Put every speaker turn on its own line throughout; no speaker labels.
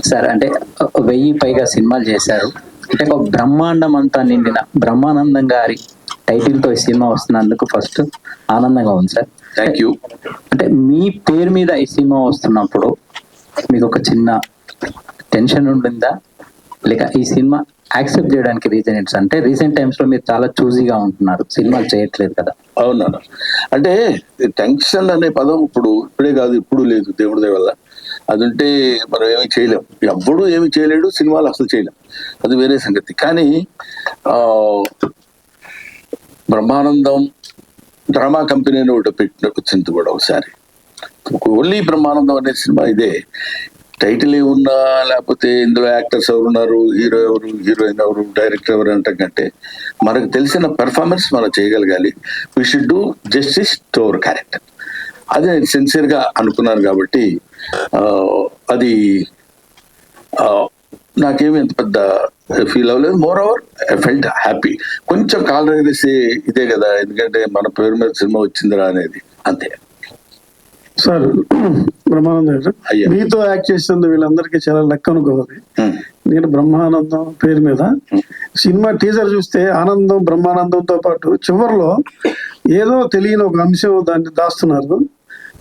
Sir అంటే 1000 పైగా సినిమాలు చేశారు. అంటే ఒక బ్రహ్మాండం అంతా నిండిన బ్రహ్మానందం గారి టైటిల్ తో ఈ సినిమా వస్తున్నందుకు ఫస్ట్ ఆనందంగా ఉంది సార్.
Thank you.
అంటే మీ పేరు మీద ఈ సినిమా వస్తున్నప్పుడు మీకు ఒక చిన్న టెన్షన్ ఉండిందా, లేక ఈ సినిమా యాక్సెప్ట్ చేయడానికి రీజన్ ఏంటి? అంటే రీసెంట్ టైమ్స్ లో మీరు చాలా చూజీగా ఉంటున్నారు, సినిమాలు చేయట్లేదు కదా.
అవునా, అంటే టెన్షన్ అనే పదం ఇప్పుడే కాదు, ఇప్పుడు లేదు, దేవుడి దయ వల్ల. అది ఉంటే మనం ఏమి చేయలేం, ఎవ్వడూ ఏమి చేయలేడు, సినిమాలు అసలు చేయలేం, అది వేరే సంగతి. కానీ బ్రహ్మానందం డ్రామా కంపెనీ అని ఒకటి వచ్చింది కూడా ఒకసారి. ఓన్లీ బ్రహ్మానందం అనే సినిమా ఇదే. టైటిల్ ఏమున్నా, లేకపోతే ఇందులో యాక్టర్స్ ఎవరు ఉన్నారు, హీరో ఎవరు, హీరోయిన్ ఎవరు, డైరెక్టర్ ఎవరు అంటే కంటే మనకు తెలిసిన పెర్ఫార్మెన్స్ మనం చేయగలగాలి. We should do justice to our character. అది నేను సిన్సియర్గా అనుకున్నాను కాబట్టి అది నాకేమి ఎంత పెద్ద ఫీల్ అవ్వలేదు. More over I felt happy. కొంచెం కాల్ రగరేసి ఇదే కదా, ఎందుకంటే మన పేరు మీద సినిమా వచ్చిందిరా అనేది, అంతే.
సార్ బ్రహ్మానందం గారు, మీతో యాక్ట్ చేసిన వీళ్ళందరికీ చాలా లెక్క అనుకోవాలి. నేను బ్రహ్మానందం పేరు మీద సినిమా టీజర్ చూస్తే ఆనందం బ్రహ్మానందంతో పాటు చివరిలో ఏదో తెలియని ఒక అంశం దాన్ని దాస్తున్నారు.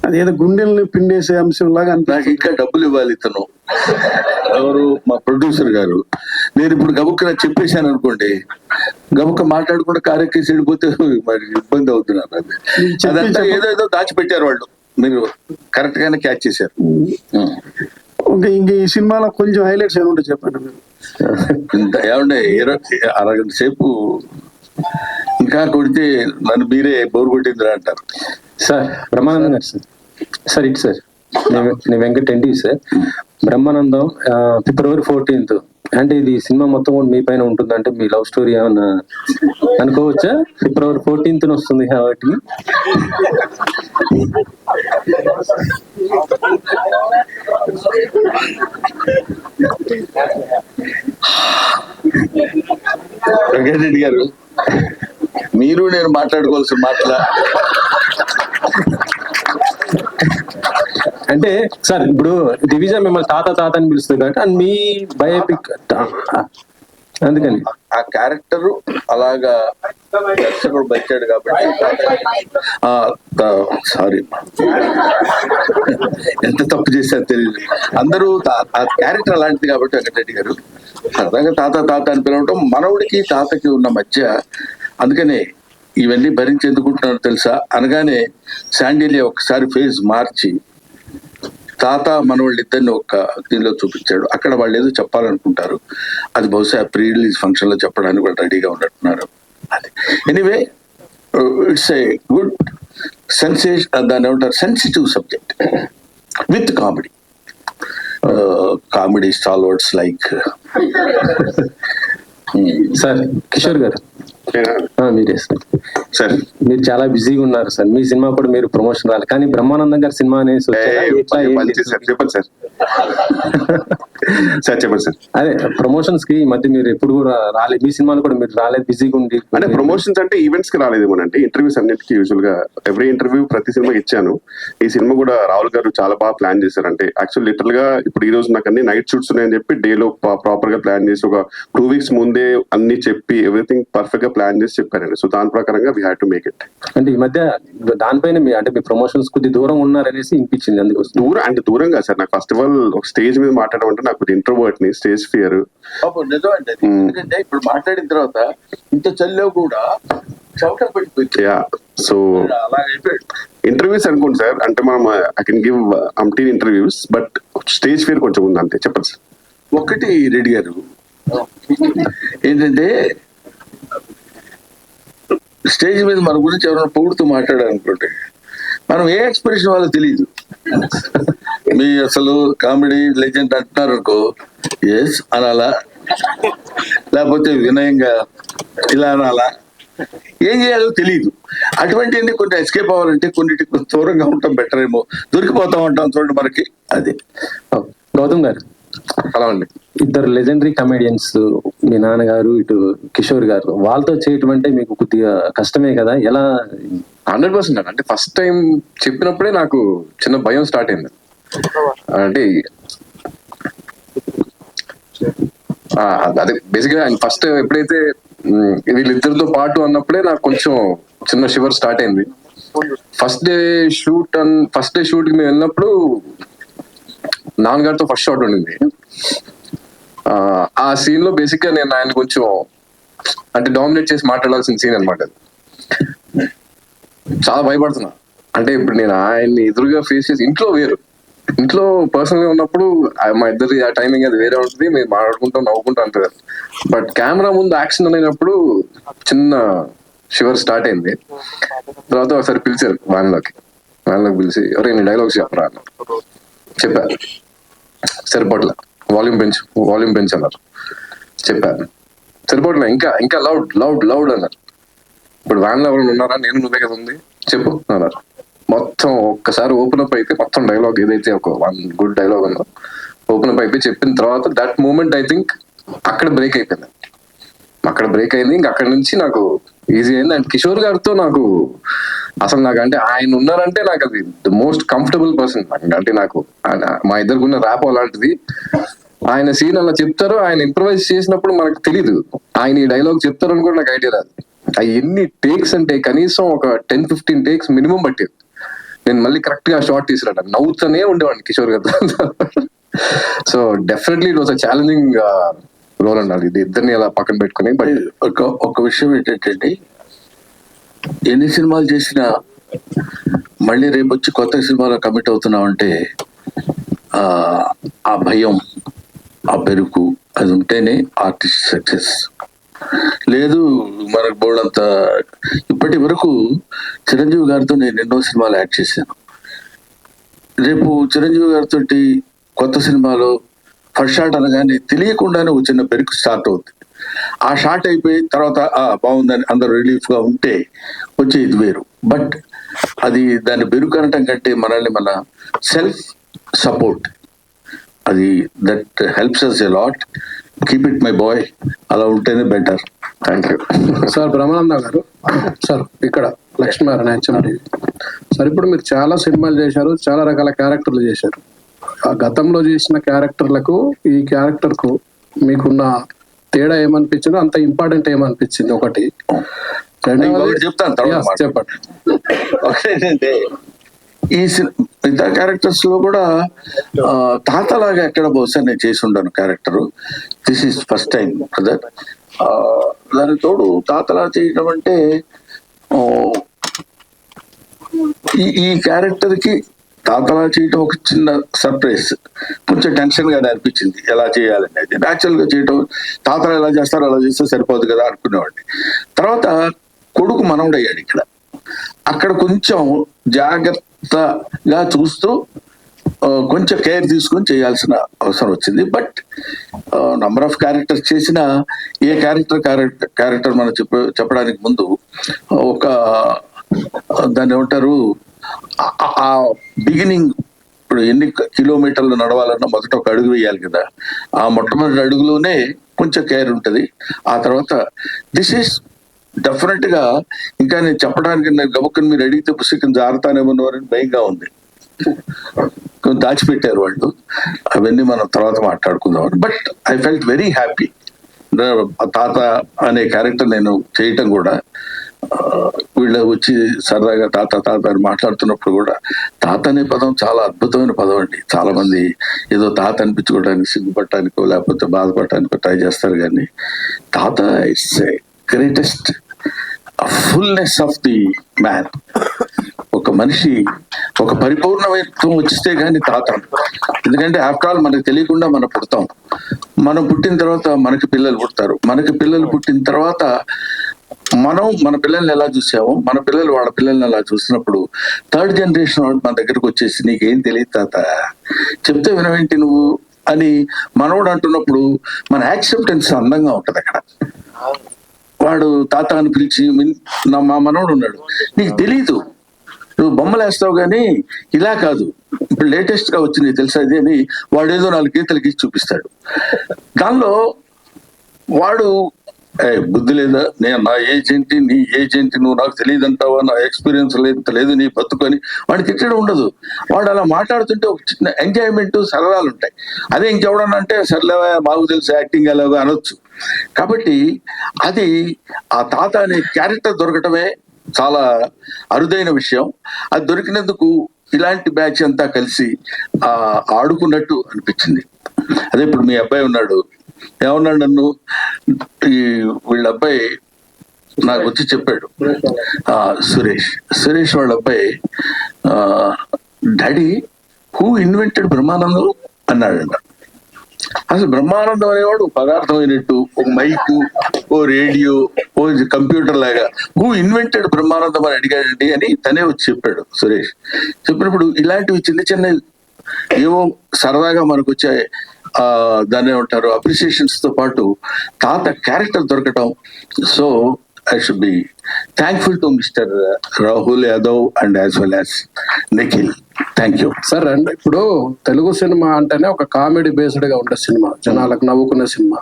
అది ఏదో గుండెల్ని పిండేసే అంశం లాగా.
నాకు ఇంకా డబ్బులు ఇవ్వాలి ఇతను ఎవరు, మా ప్రొడ్యూసర్ గారు. నేను ఇప్పుడు గబుక్క చెప్పేశాను అనుకోండి, గబుక్క మాట్లాడకుండా కారెక్కేసి వెళ్ళిపోతే మరి ఇబ్బంది అవుతున్నారు. అదంతా ఏదో దాచిపెట్టారు వాళ్ళు, మీరు కరెక్ట్ గానే క్యాచ్ చేశారు.
ఇంక ఈ సినిమాలో కొంచెం హైలైట్స్ ఏమంటే చెప్పండి మీరు.
ఏమంటే అరగంట సేపు ఇంకా కొడితే నన్ను మీరే బోర్ కొట్టిందిరా అంటారు.
సార్ బ్రహ్మానందం గారు సార్ ఇటు సార్ నేను Venkat MD sir. Brahmanandam February 14th. అంటే ఇది సినిమా మొత్తం కూడా మీ పైన ఉంటుంది. అంటే మీ లవ్ స్టోరీ ఏమన్నా అనుకోవచ్చా? February 14th వస్తుంది కాబట్టి.
వెంకటరెడ్డి గారు, మీరు నేను మాట్లాడుకోవాల్సిన మాటల
అంటే సార్ ఇప్పుడు డివిజన్ మిమ్మల్ని తాత అని పిలుస్తుంది కాబట్టి అండ్ మీ బయోపిక్ అందుకని
ఆ క్యారెక్టర్ అలాగా దర్శకుడు బచ్చాడు కాబట్టి. సారీ, ఎంత తప్పు చేశారో తెలియదు. అందరూ ఆ క్యారెక్టర్ అలాంటిది కాబట్టి వెంకటరెడ్డి గారు సరదాగా తాత అని పిలవటం మనవుడికి తాతకి ఉన్న మధ్య. అందుకనే ఇవన్నీ భరించేందుకుంటున్నారు తెలుసా అనగానే శాండిలియా ఒకసారి ఫేజ్ మార్చి తాత మనవాళ్ళు ఇద్దరిని ఒక దీనిలో చూపించాడు. అక్కడ వాళ్ళు ఏదో చెప్పాలనుకుంటారు, అది బహుశా ప్రీ రిలీజ్ ఫంక్షన్ లో చెప్పడానికి వాళ్ళు రెడీగా ఉన్నట్టున్నారు. అది anyway, it's a good sensation, దాన్ని ఏమంటారు, sensitive subject with comedy. Comedy stalwarts like
sir Kishore గారు. మీరే సార్, మీరు చాలా బిజీగా ఉన్నారు సార్. మీ సినిమా కూడా మీరు ప్రమోషన్ రాలి, కానీ బ్రహ్మానందం గారి సినిమా అనేసి
చెప్పండి సార్.
అదే ప్రమోషన్స్ కి ఈ మధ్య మీరు ఎప్పుడు కూడా రాలేదు, మీ సినిమాలు కూడా మీరు రాలేదు, బిజీగా ఉండి.
అంటే ప్రమోషన్స్ అంటే ఈవెంట్స్ కి రాలేదేమోనంటే, ఇంటర్వ్యూస్ అన్నిటికీ యూజువల్ గా ఎవ్రీ ఇంటర్వ్యూ ప్రతి సినిమా ఇచ్చాను. ఈ సినిమా కూడా రాహుల్ గారు చాలా బాగా ప్లాన్ చేశారు. అంటే యాక్చువల్ లిటరల్ గా ఇప్పుడు ఈ రోజు నాకు అన్ని నైట్ షూట్స్ ఉన్నాయని చెప్పి డేలో ప్రాపర్ గా ప్లాన్ చేసి ఒక 2 weeks ముందే అన్ని చెప్పి ఎవ్రీథింగ్ పర్ఫెక్ట్ గా ప్లాన్ చేసి చెప్పారండి. సో దాని ప్రకారంగా we had to make it.
అంటే ఈ మధ్య దానిపైన అంటే మీ ప్రమోషన్స్ కొద్ది దూరం ఉన్నారనేసి వినిపించింది. అందుకోసం
దూరంగా సార్, నాకు ఫస్ట్ ఆఫ్ ఆల్ ఒక స్టేజ్ మీద మాట్లాడడం అంటే నాకు ఇంట్రోవర్ట్ ని, స్టేజ్ ఫియర్.
నిజం అండి. ఎందుకంటే ఇప్పుడు మాట్లాడిన తర్వాత ఇంత చల్లో కూడా చౌట పడిపోయింది.
సో ఇంటర్వ్యూస్ అనుకోండి సార్, అంటే మనం I can give అంటీన్ interviews, but stage fear కొంచెం ఉంది అంతే. చెప్పండి సార్.
ఒకటి రెడ్డి గారు, ఏంటంటే స్టేజ్ మీద మన గురించి ఎవరైనా పొగుడుతూ మాట్లాడాలనుకోండి, మనం ఏ ఎక్స్ప్రెషన్ వాళ్ళో తెలియదు. మీ అసలు కామెడీ లెజెండ్ అంటున్నారు అనుకో, ఎస్ అనాలా, లేకపోతే వినయంగా ఇలా అనాలా, ఏం చేయాలో తెలియదు. అటువంటి కొన్ని ఎస్కేప్ అవ్వాలంటే కొన్నిటికి దూరంగా ఉంటాం బెటర్ ఏమో, దొరికిపోతాం ఉంటాం చూడండి మనకి. అదే
గౌతమ్ గారు,
అలా అండి.
ఇద్దరు లెజెండరీ కమెడియన్స్, మీ నాన్నగారు ఇటు కిషోర్ గారు, వాళ్ళతో చేయటం అంటే మీకు కొద్దిగా కష్టమే కదా, ఎలా?
100% అంటే ఫస్ట్ టైం చెప్పినప్పుడే నాకు చిన్న భయం స్టార్ట్ అయింది. అంటే అదే బేసిక్ గా ఆయన ఫస్ట్ ఎప్పుడైతే వీళ్ళిద్దరితో పాటు అన్నప్పుడే నాకు కొంచెం చిన్న షివర్ స్టార్ట్ అయింది. ఫస్ట్ డే షూట్ కి మేము వెళ్ళినప్పుడు నాన్నగారితో ఫస్ట్ షాట్ ఉండింది. ఆ సీన్ లో బేసిక్ గా నేను ఆయన కొంచెం అంటే డామినేట్ చేసి మాట్లాడాల్సిన సీన్ అనమాట. చాలా భయపడుతున్నా. అంటే ఇప్పుడు నేను ఆయన్ని ఎదురుగా ఫేస్ చేసి ఇంట్లో పర్సనల్ గా ఉన్నప్పుడు మా ఇద్దరి ఆ టైమింగ్ అది వేరే ఉంటుంది, మేము మాట్లాడుకుంటాం నవ్వుకుంటాం అంటారు. బట్ కెమెరా ముందు యాక్షన్ అనేటప్పుడు చిన్న షివర్ స్టార్ట్ అయింది. తర్వాత ఒకసారి పిలిచారు వ్యాన్లోకి పిలిచి అరే నీ డైలాగ్స్ చెప్పరా అన్న. చెప్పారు. సరిపోట్లా, వాల్యూమ్ పెంచు అన్నారు. చెప్పారు సరిపోట్లా, ఇంకా లౌడ్ అన్నారు. ఇప్పుడు వ్యాన్లో ఎవరు ఉన్నారా, నేను నువ్వే కదా ఉంది చెప్పు అన్నారు. మొత్తం ఒక్కసారి ఓపెన్ అప్ అయితే మొత్తం డైలాగ్ ఏదైతే ఒక వన్ గుడ్ డైలాగ్ ఉందో ఓపెన్ అప్ అయిపోయి చెప్పిన తర్వాత దట్ మూమెంట్ ఐ థింక్ అక్కడ బ్రేక్ అయిపోయింది. ఇంకా అక్కడ నుంచి నాకు ఈజీ అయింది. అండ్ కిషోర్ గారితో నాకు అంటే ఆయన ఉన్నారంటే నాకు అది ద మోస్ట్ కంఫర్టబుల్ పర్సన్. అంటే నాకు మా ఇద్దరికి ర్యాప్ అలాంటిది. ఆయన సీన్ అలా చెప్తారు, ఆయన ఇంప్రవైజ్ చేసినప్పుడు మనకు తెలీదు ఆయన ఈ డైలాగ్ చెప్తారని కూడా నాకు ఐడియా రాదు. అవి ఎన్ని టేక్స్ అంటే కనీసం ఒక 10-15 టేక్స్ మినిమం పట్టేది. నేను మళ్ళీ కరెక్ట్ గా షార్ట్ తీసుకురాడు నవ్వుతూనే ఉండేవాడిని కిషోర్ గారితో. So definitely it was a challenging role అన్నారు ఇది ఇద్దరిని అలా పక్కన పెట్టుకుని. బట్
ఒక విషయం ఏంటంటే ఎన్ని సినిమాలు చేసినా మళ్ళీ రేపు వచ్చి కొత్త సినిమాలో కమిట్ అవుతున్నామంటే ఆ భయం, ఆ పెరుకు అది ఉంటేనే ఆర్టిస్ట్ సక్సెస్. లేదు మనకు బోర్డు అంతా. ఇప్పటి వరకు చిరంజీవి గారితో నేను ఎన్నో సినిమాలు యాక్ట్ చేశాను. రేపు చిరంజీవి గారితో కొత్త సినిమాలో ఫస్ట్ షాట్ అనగానే తెలియకుండానే ఒక చిన్న పెరుకు స్టార్ట్ అవుతుంది. ఆ షాట్ అయిపోయి తర్వాత బాగుందని అందరూ రిలీఫ్ గా ఉంటే వచ్చే ఇది వేరు. బట్ అది దాన్ని బెరుకు అనటం కంటే మనల్ని మన సెల్ఫ్ సపోర్ట్ అది that helps us a lot. Keep it my boy, అలా ఉంటేనే better.
Thank you
sir. Brahmananda గారు సార్, ఇక్కడ లక్ష్మీనారాయణ HMTV సార్. ఇప్పుడు మీరు చాలా సినిమాలు చేశారు, చాలా రకాల క్యారెక్టర్లు చేశారు. ఆ గతంలో చేసిన క్యారెక్టర్లకు ఈ క్యారెక్టర్ కు మీకున్న తేడా ఏమనిపించిందో, అంత ఇంపార్టెంట్ ఏమనిపించింది ఒకటి.
చెప్తాను తర్వాత
చెప్పండి.
ఒకటేంటంటే ఈ మిగతా క్యారెక్టర్స్ లో కూడా తాతలాగా ఎక్కడ బహుశా నేను చేసి ఉండను character. This is first time brother. దానికి తోడు తాతలా చేయడం అంటే ఈ క్యారెక్టర్ కి తాతలా చేయడం ఒక చిన్న సర్ప్రైజ్. కొంచెం టెన్షన్ గా అనిపించింది ఎలా చేయాలని. అయితే న్యాచురల్ గా చేయడం, తాతలు ఎలా చేస్తారో అలా చేస్తే సరిపోదు కదా అనుకునేవాడిని. తర్వాత కొడుకు మనవడయ్యాడు ఇక్కడ. అక్కడ కొంచెం జాగ్రత్తగా చూస్తూ కొంచెం కేర్ తీసుకొని చేయాల్సిన అవసరం వచ్చింది. బట్ నంబర్ ఆఫ్ క్యారెక్టర్స్ చేసిన ఏ క్యారెక్టర్ మనం చెప్పడానికి ముందు ఒక దాన్ని ఏమంటారు, ఆ బిగినింగ్. ఇప్పుడు ఎన్ని కిలోమీటర్లు నడవాలన్నా మొదట ఒక అడుగు వేయాలి కదా. ఆ మొట్టమొదటి అడుగులోనే కొంచెం కేర్ ఉంటుంది. ఆ తర్వాత దిస్ ఈస్ డెఫినెట్ గా ఇంకా నేను చెప్పడానికి నేను గబుక్కని మీరు అడిగితే పుస్తకం జారుతానేమో అని భయంగా ఉంది. కొంచెం దాచిపెట్టారు వాళ్ళు, అవన్నీ మనం తర్వాత మాట్లాడుకుందాం. But I felt very happy. తాత అనే క్యారెక్టర్ నేను చేయటం కూడా, వీళ్ళు వచ్చి సరదాగా తాత అని మాట్లాడుతున్నప్పుడు కూడా, తాత అనే పదం చాలా అద్భుతమైన పదం అండి. చాలా మంది ఏదో తాత అనిపించుకోవడానికి సిగ్గుపడటానికో లేకపోతే బాధపడటానికో ట్రై చేస్తారు. కానీ తాత it's greatest fullness of the man. ఒక మనిషి ఒక పరిపూర్ణమైత్వం వచ్చితే గానీ తాత. ఎందుకంటే ఆఫ్టర్ ఆల్ మనకు తెలియకుండా మనం పుడతాం. మనం పుట్టిన తర్వాత మనకి పిల్లలు పుడతారు. మనకి పిల్లలు పుట్టిన తర్వాత మనం మన పిల్లల్ని ఎలా చూసామో మన పిల్లలు వాళ్ళ పిల్లల్ని ఎలా చూసినప్పుడు థర్డ్ జనరేషన్ వాడు మన దగ్గరకు వచ్చేసి నీకేం తెలియదు తాత, చెప్తే వినవేంటి నువ్వు అని మనోడు అంటున్నప్పుడు మన యాక్సెప్టెన్స్ అందంగా ఉంటది అక్కడ. వాడు తాత అని పిలిచి మా మనోడు ఉన్నాడు, నీకు తెలీదు, నువ్వు బొమ్మలు వేస్తావు కానీ ఇలా కాదు, ఇప్పుడు లేటెస్ట్ గా వచ్చింది తెలుసా ఇది అని వాడు ఏదో 4 గీతలకి చూపిస్తాడు. దానిలో వాడు బుద్ధి లేదా, నేను నా ఏజ్ ఏంటి, నీ ఏజ్ ఏంటి, నువ్వు నాకు తెలియదు అంటావా, నా ఎక్స్పీరియన్స్ లేదు నీ బతుకొని వాడికి తిట్టడం ఉండదు. వాడు అలా మాట్లాడుతుంటే ఒక చిన్న ఎంజాయ్మెంట్, సరదాలు ఉంటాయి. అదే ఇంకెవడన్నా అంటే సర్లేవా మాకు తెలుసు యాక్టింగ్ ఎలాగో అనొచ్చు. కాబట్టి అది ఆ తాత అనే క్యారెక్టర్ దొరకటమే చాలా అరుదైన విషయం. అది దొరికినందుకు ఇలాంటి బ్యాచ్ అంతా కలిసి ఆడుకున్నట్టు అనిపించింది. అదే ఇప్పుడు మీ అబ్బాయి ఉన్నాడు, ఏమన్నాడు నన్ను, వీళ్ళ అబ్బాయి నాకు వచ్చి చెప్పాడు, సురేష్ వాళ్ళ అబ్బాయి, డాడీ హూ ఇన్వెంటెడ్ బ్రహ్మానందం అన్నాడంట. అసలు బ్రహ్మానందం అనేవాడు పదార్థమైనట్టు, ఒక మైకు, ఓ రేడియో, ఓ కంప్యూటర్ లాగా హూ ఇన్వెంటెడ్ బ్రహ్మానందం అని అడిగాడండి అని తనే వచ్చి చెప్పాడు సురేష్. చెప్పినప్పుడు ఇలాంటివి చిన్న చిన్న ఏవో సరదాగా మనకు వచ్చే దాన్ని ఏమంటారు అప్రిసియేషన్స్ తో పాటు తాత క్యారెక్టర్ దొరకటం. So I should be thankful to Mr. Rahul Yadav and as well as Nikhil. Thank you.
Sir and ఇప్పుడు తెలుగు సినిమా అంటేనే ఒక కామెడీ బేస్డ్ గా ఉండే సినిమా, జనాలకు నవ్వుకునే సినిమా.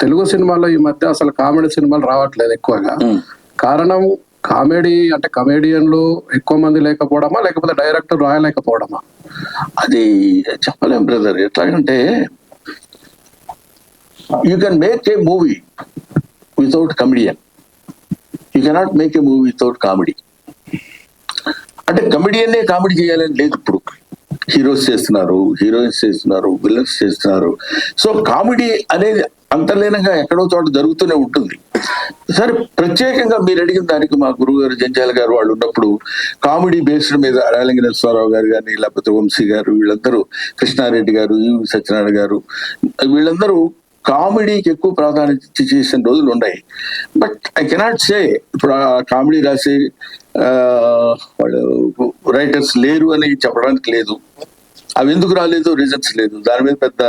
తెలుగు సినిమాలో ఈ మధ్య అసలు కామెడీ సినిమాలు రావట్లేదు ఎక్కువగా. కారణం కామెడీ అంటే కమేడియన్లు ఎక్కువ మంది లేకపోవడమా, లేకపోతే డైరెక్టర్ రాయలేకపోవడమా?
అది చెప్పలేం బ్రదర్. ఎట్లాగంటే you can make a movie without comedian, you cannot make a movie without comedy. అంటే కమెడియన్నే కామెడీ చేయాలని లేదు. ఇప్పుడు హీరోస్ చేస్తున్నారు, హీరోయిన్స్ చేస్తున్నారు, విలన్స్ చేస్తున్నారు. సో కామెడీ అనేది అంతర్లీనంగా ఎక్కడో చోట జరుగుతూనే ఉంటుంది. సరే, ప్రత్యేకంగా మీరు అడిగిన దానికి మా గురువు గారు జంజాల గారు వాళ్ళు ఉన్నప్పుడు కామెడీ బేస్డ్ మీద రాయలింగ నరసింహారావు గారు కానీ, లేకపోతే వంశీ గారు, వీళ్ళందరూ, కృష్ణారెడ్డి గారు, ఈవి సత్యనారాయణ గారు, వీళ్ళందరూ కామెడీకి ఎక్కువ ప్రాధాన్యత చేసిన రోజులు ఉన్నాయి. బట్ ఐ కెనాట్ సే ఇప్పుడు ఆ కామెడీ రాసే వాళ్ళు రైటర్స్ లేరు అని చెప్పడానికి లేదు. అవి ఎందుకు రాలేదు, రీజన్స్ లేదు. దాని మీద పెద్ద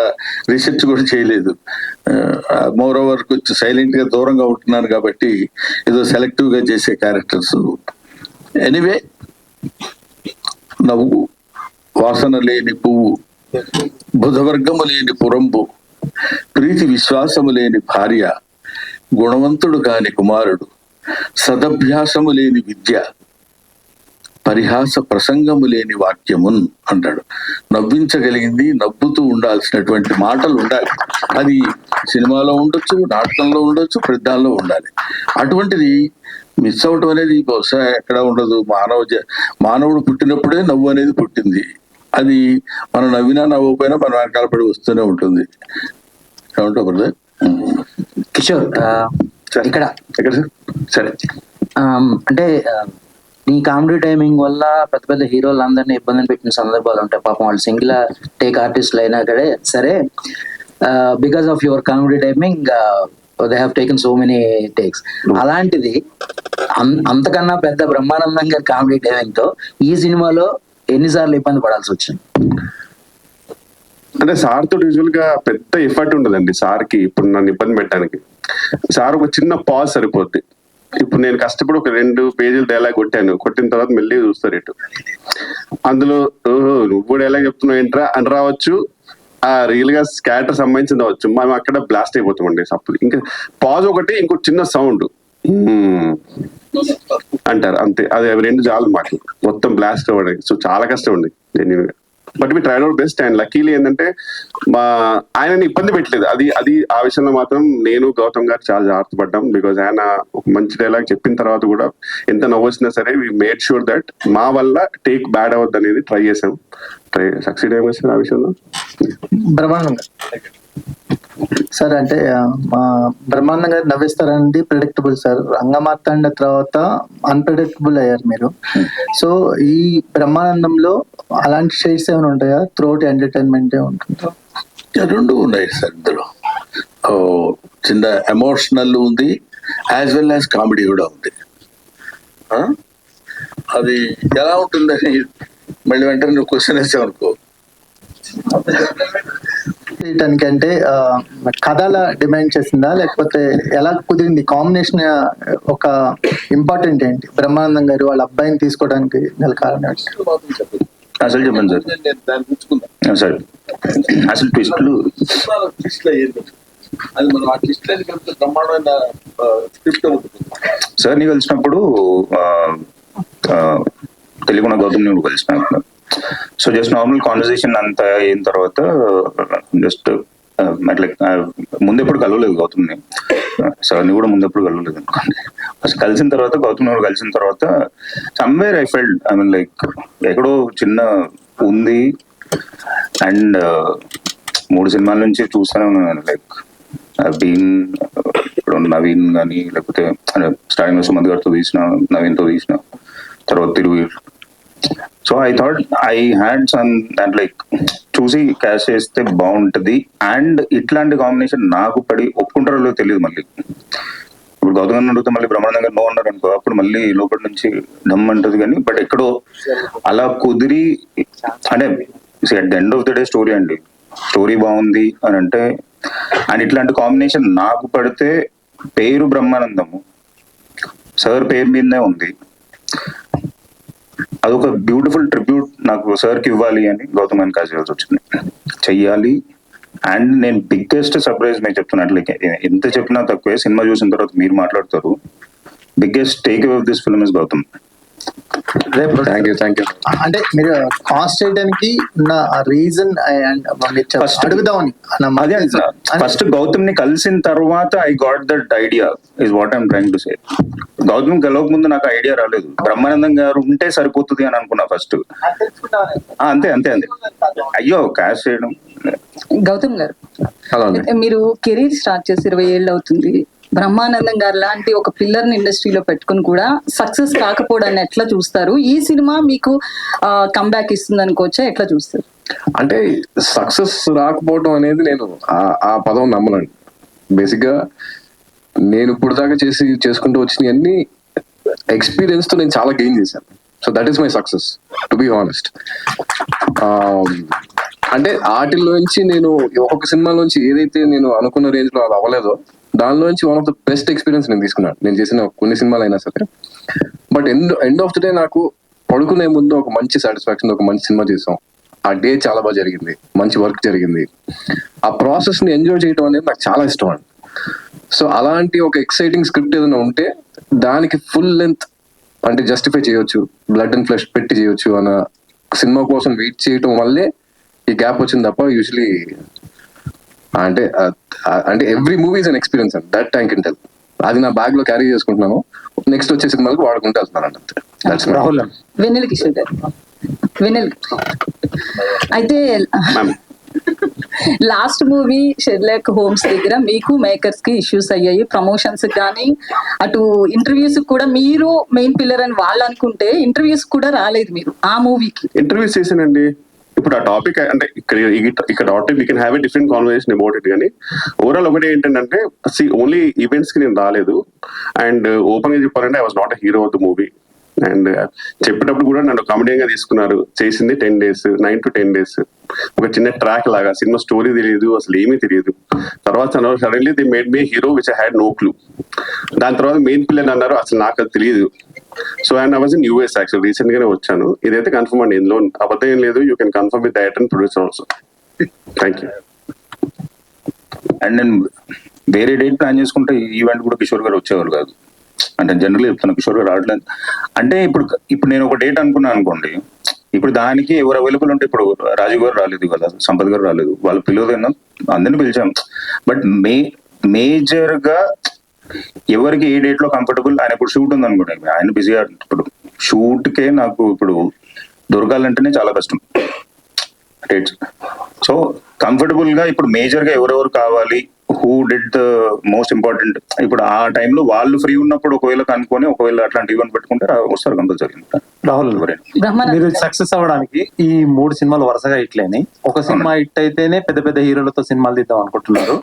రీసెర్చ్ కూడా చేయలేదు. మోర్ ఓవర్ కొంచెం సైలెంట్ గా దూరంగా ఉంటున్నాను కాబట్టి ఏదో సెలెక్టివ్ గా చేసే క్యారెక్టర్స్. ఎనీవే, నవ్వు, వాసన లేని పువ్వు, బుధవర్గము లేని పురంబు, ప్రీతి విశ్వాసము లేని భార్య, గుణవంతుడు కాని కుమారుడు, సదభ్యాసము లేని విద్య, పరిహాస ప్రసంగము లేని వాక్యమున్ అంటాడు. నవ్వించగలిగింది, నవ్వుతూ ఉండాల్సినటువంటి మాటలు ఉండాలి. అది సినిమాలో ఉండొచ్చు, నాటకంలో ఉండొచ్చు, ప్రతిదానిలో ఉండాలి. అటువంటిది మిస్ అవటం అనేది బహుశా ఎక్కడ ఉండదు. మానవుడు పుట్టినప్పుడే నవ్వు అనేది పుట్టింది. అది మనం నవ్వినా నవ్వకపోయినా మన వెనకాల పడి వస్తూనే ఉంటుంది. ఏమంటావు బ్రదర్?
కిషోర్, ఇక్కడ
సరే,
అంటే నీ కామెడీ టైమింగ్ వల్ల పెద్ద పెద్ద హీరోలు అందరినీ ఇబ్బందిని పెట్టిన సందర్భాలు ఉంటాయి. పాపం వాళ్ళు సింగిల్ టేక్ ఆర్టిస్టులు అయినా కూడా సరే, because of your comedy timing they have taken so many takes. అలాంటిది అంతకన్నా పెద్ద బ్రహ్మానందం గారి కామెడీ టైమింగ్ తో ఈ సినిమాలో ఎన్నిసార్లు ఇబ్బంది పడాల్సి వచ్చింది?
అంటే సార్ తోటి యూజువల్ గా పెద్ద ఎఫర్ట్ ఉండదండి సార్కి ఇప్పుడు నన్ను ఇబ్బంది పెట్టడానికి. సార్ ఒక చిన్న పాజ్ సరిపోద్ది. ఇప్పుడు నేను కష్టపడి ఒక 2 పేజీలు డైలాగ్ కొట్టిన తర్వాత మెల్లి చూస్తారు ఇటు, అందులో ఓహో నువ్వు డైలాగ్ చెప్తున్నావు ఏంట్రా అని రావచ్చు, ఆ రియల్ గా క్యారెక్టర్ సంబంధించింది అవచ్చు. మనం అక్కడ బ్లాస్ట్ అయిపోతామండి. అప్పుడు ఇంకా పాజ్ ఒకటి, ఇంకో చిన్న సౌండ్ అంటారు అంతే. అది 2 చాలు మాకు మొత్తం బ్లాస్ట్ అవ్వడానికి. సో చాలా కష్టం ఉంది జెన్యూన్ గా. But me tried out best. And luckily ఏంటంటే ఆయనని ఇబ్బంది పెట్టలేదు. అది ఆ విషయంలో మాత్రం నేను గౌతమ్ గారు చాలా జాగ్రత్త పడ్డాం. బికాజ్ ఆయన ఒక మంచి డైలాగ్ చెప్పిన తర్వాత కూడా ఎంత నవ్వొచ్చినా సరే వి మేడ్ షూర్ దట్ మా వల్ల టేక్ బ్యాడ్ అవ్వద్దు అనేది ట్రై చేసాం. సక్సీడ్ అయ్యాం ఆ విషయంలో.
బ్రహ్మానందం సార్, అంటే మా బ్రహ్మానందం గారు నవ్విస్తారండి, ప్రిడిక్టబుల్ సార్. రంగమార్తాండ తర్వాత అన్ప్రిడిక్టబుల్ అయ్యారు మీరు. సో ఈ బ్రహ్మానందంలో అలాంటి షేడ్స్ ఏమైనా ఉంటాయా? త్రూఅవుట్ ఎంటర్టైన్మెంట్ ఉంటుందా?
2 ఉన్నాయి సార్. ఇందులో చిన్న ఎమోషనల్ ఉంది, యాజ్ వెల్ యాజ్ కామెడీ కూడా ఉంది. అది ఎలా ఉంటుందని మళ్ళీ వెంటనే నువ్వు క్వశ్చన్ వేసావు అనుకో.
అంటే కథల డిమాండ్ చేసిందా, లేకపోతే ఎలా కుదిరింది కాంబినేషన్? ఒక ఇంపార్టెంట్ ఏంటి బ్రహ్మానందం గారు వాళ్ళ అబ్బాయిని తీసుకోవడానికి గల కారణం?
అసలు చెప్పండి సార్. సార్ అసలు ట్విస్ట్లు
అది మనం ఆ ట్విస్ట్ బ్రహ్మాండమైన స్క్రిప్ట్
సార్ ని కలిసినప్పుడు తెలుగున గౌతమ్ నువ్వు కలిసినప్పుడు సో జస్ట్ నార్మల్ కాన్వర్సేషన్ అంతా అయిన తర్వాత జస్ట్ లైక్ ముందెప్పుడు కలవలేదు గౌతమ్ని, సార్ని కూడా ముందెప్పుడు కలవలేదు అనుకోండి. ఫస్ట్ కలిసిన తర్వాత గౌతమ్ నువ్వు కలిసిన తర్వాత somewhere I felt I mean like ఎక్కడో చిన్న ఉంది. అండ్ 3 సినిమాల నుంచి చూస్తూనే ఉన్నాను. లైక్ బీన్ ఇప్పుడు నవీన్ కానీ లేకపోతే స్టార్టింగ్ లో సుమంత్ గారితో తీసిన, నవీన్తో తీసిన, తర్వాత Thiruveer. So I thought I had some దాంట్ లైక్ చూసి క్యాష్ చేస్తే బాగుంటది. అండ్ ఇట్లాంటి కాంబినేషన్ నాకు పడి ఒప్పుకుంటారో తెలియదు. మళ్ళీ ఇప్పుడు గౌతమ్ గారిని అడిగితే మళ్ళీ బ్రహ్మానందం గారు నో అన్నారు అనుకో, అప్పుడు మళ్ళీ లోపల నుంచి డమ్ అంటది. కానీ బట్ ఎక్కడో అలా కుదిరి అంటే at the end of the day story అండి, స్టోరీ బాగుంది అని అంటే. అండ్ ఇట్లాంటి కాంబినేషన్ నాకు పడితే పేరు బ్రహ్మానందము సార్ పేరు మీదనే ఉంది. అదొక బ్యూటిఫుల్ ట్రిబ్యూట్ నాకు సార్కి ఇవ్వాలి అని గౌతమ్ గారిని కాల్ చేయాల్సి వచ్చింది, చెయ్యాలి. అండ్ నేను బిగ్గెస్ట్ సర్ప్రైజ్ మీకు చెప్తున్నట్లయితే ఎంత చెప్పినా తక్కువే. సినిమా చూసిన తర్వాత మీరు మాట్లాడతారు. Biggest take away of this film is Gautam.
Thank you.
అంటే మీరు కాస్ట్ చేయడానికి ఉన్న రీజన్ అడుగుదామని
అదే అంటున్నా. ఫస్ట్ గౌతమ్ ని కలిసిన తర్వాత I got that idea is what I'm trying to say. Gautam కలవక ముందు నాకు ఐడియా రాలేదు. బ్రహ్మానందం గారు ఉంటే సరిపోతుంది అని అనుకున్నా ఫస్ట్. అంతే అంతే అంతే. అయ్యో క్యాష్ చేయడం.
గౌతమ్ గారు, మీరు కెరీర్ స్టార్ట్ చేసి 20 ఏళ్ళు అవుతుంది. బ్రహ్మానందం గారు లాంటి ఒక పిల్లర్ ని ఇండస్ట్రీలో పెట్టుకుని కూడా సక్సెస్ కాకపోవడాన్ని ఎట్లా చూస్తారు? ఈ సినిమా మీకు కంబ్యాక్ ఇస్తుంది అనుకోవచ్చా? ఎట్లా చూస్తారు?
అంటే సక్సెస్ రాకపోవడం అనేది నేను ఆ పదం నమ్మనండి. బేసిక్ గా నేను ఇప్పుడు దాకా చేసుకుంటూ వచ్చిన అన్ని ఎక్స్పీరియన్స్ తో నేను చాలా గెయిన్ చేశాను. So that is my success, to be honest. అంటే వాటిల్లోంచి నేను ఒక్కొక్క సినిమాలోంచి ఏదైతే నేను అనుకున్న రేంజ్ లో అది అవ్వలేదో దానిలోంచి one of the best experience నేను తీసుకున్నాను, నేను చేసిన కొన్ని సినిమాలు అయినా సరే. But end of the day నాకు పడుకునే ముందు ఒక మంచి సాటిస్ఫాక్షన్, ఒక మంచి సినిమా చేసాం, ఆ డే చాలా బాగా జరిగింది, మంచి వర్క్ జరిగింది, ఆ ప్రాసెస్ ని ఎంజాయ్ చేయడం అనేది నాకు చాలా ఇష్టం అండి. సో అలాంటి ఒక ఎక్సైటింగ్ స్క్రిప్ట్ ఏదైనా ఉంటే దానికి ఫుల్ లెంత్ అంటే జస్టిఫై చేయొచ్చు, బ్లడ్ అండ్ ఫ్లెష్ పెట్టి చేయొచ్చు అన్న సినిమా కోసం వెయిట్ చేయటం వల్లే ఈ గ్యాప్ వచ్చింది తప్ప యూజువలీ అంటే every movie is an experience and that I can tell. అది నా బ్యాగ్ లో క్యారీ చేసుకుంటున్నాను, నెక్స్ట్ వచ్చే సినిమాలకు వాడుకుంటూ వెళ్తున్నాను అంతే.
రాహుల్ వెన్నెల కిషోర్ గారు, వెన్నెల అయితే లాస్ట్ మూవీ షెర్లాక్ హోమ్స్ దగ్గర మీకు మేకర్స్ కి ఇష్యూస్ అయ్యాయి, ప్రమోషన్స్ కానీ అటు ఇంటర్వ్యూస్ కూడా మీరు మెయిన్ పిల్లర్ అని వాళ్ళు అనుకుంటే ఇంటర్వ్యూస్ కూడా రాలేదు మీరు ఆ మూవీకి.
ఇంటర్వ్యూస్ చేశానండి. ఇప్పుడు ఆ టాపిక్ అంటే ఇక్కడ topic we can have a different conversation about it. కానీ ఓవరాల్ ఒకటి ఏంటంటే ఓన్లీ ఈవెంట్స్ కి నేను రాలేదు. అండ్ ఓపెన్ గా చెప్పాలంటే I was not a hero of the movie. And చెప్పేటప్పుడు కూడా నన్ను కామెడీగా తీసుకున్నారు. చేసింది 10 days, 9 to 10 days, ఒక చిన్న ట్రాక్ లాగా. సినిమా స్టోరీ తెలియదు, అసలు ఏమీ తెలియదు. తర్వాత suddenly they made me hero which I had no clue. దాని తర్వాత మెయిన్ పిల్లలు అన్నారు, అసలు నాకు అది తెలియదు. So and I was in US actual, recent గానే వచ్చాను. ఇదైతే కన్ఫర్మ్ అండి, ఇందులో అబద్ధం ఏం లేదు. You can confirm with director and producer also. Thank you.
And నేను వేరే డేట్ ప్లాన్ చేసుకుంటే ఈవెంట్ కూడా కిషోర్ గారు వచ్చేవారు కాదు. అంటే జనరల్గా చెప్తాను, కిషోర్ గారు రావట్లేదు అంటే ఇప్పుడు నేను ఒక డేట్ అనుకున్నాను అనుకోండి, ఇప్పుడు దానికి ఎవరు అవైలబుల్ ఉంటే, ఇప్పుడు రాజు గారు రాలేదు కదా, సంపత్ గారు రాలేదు, వాళ్ళు పిలవదన్నా అందరినీ పిలిచాం. బట్ మేజర్ గా ఎవరికి ఏ డేట్ లో కంఫర్టబుల్, ఆయన ఇప్పుడు షూట్ ఉంది అనుకోండి, ఆయన బిజీగా ఇప్పుడు షూట్ కే నాకు ఇప్పుడు దొరకాలంటేనే చాలా కష్టం డేట్స్. సో కంఫర్టబుల్ గా ఇప్పుడు మేజర్ గా ఎవరెవరు కావాలి, who did the most important, ఇప్పుడు ఆ టైంలో వాళ్ళు ఫ్రీ ఉన్నప్పుడు ఒకవేళ కనుక్కొని ఒకవేళ అట్లాంటి ఈవెంట్ పెట్టుకుంటే వస్తారు కంపల్సరీ.
రాహుల్, మీరు సక్సెస్ అవ్వడానికి ఈ 3 సినిమాలు వరుసగా హిట్లేని, ఒక సినిమా హిట్ అయితేనే పెద్ద పెద్ద హీరోలతో సినిమాలు తీద్దాం అనుకుంటున్నారు.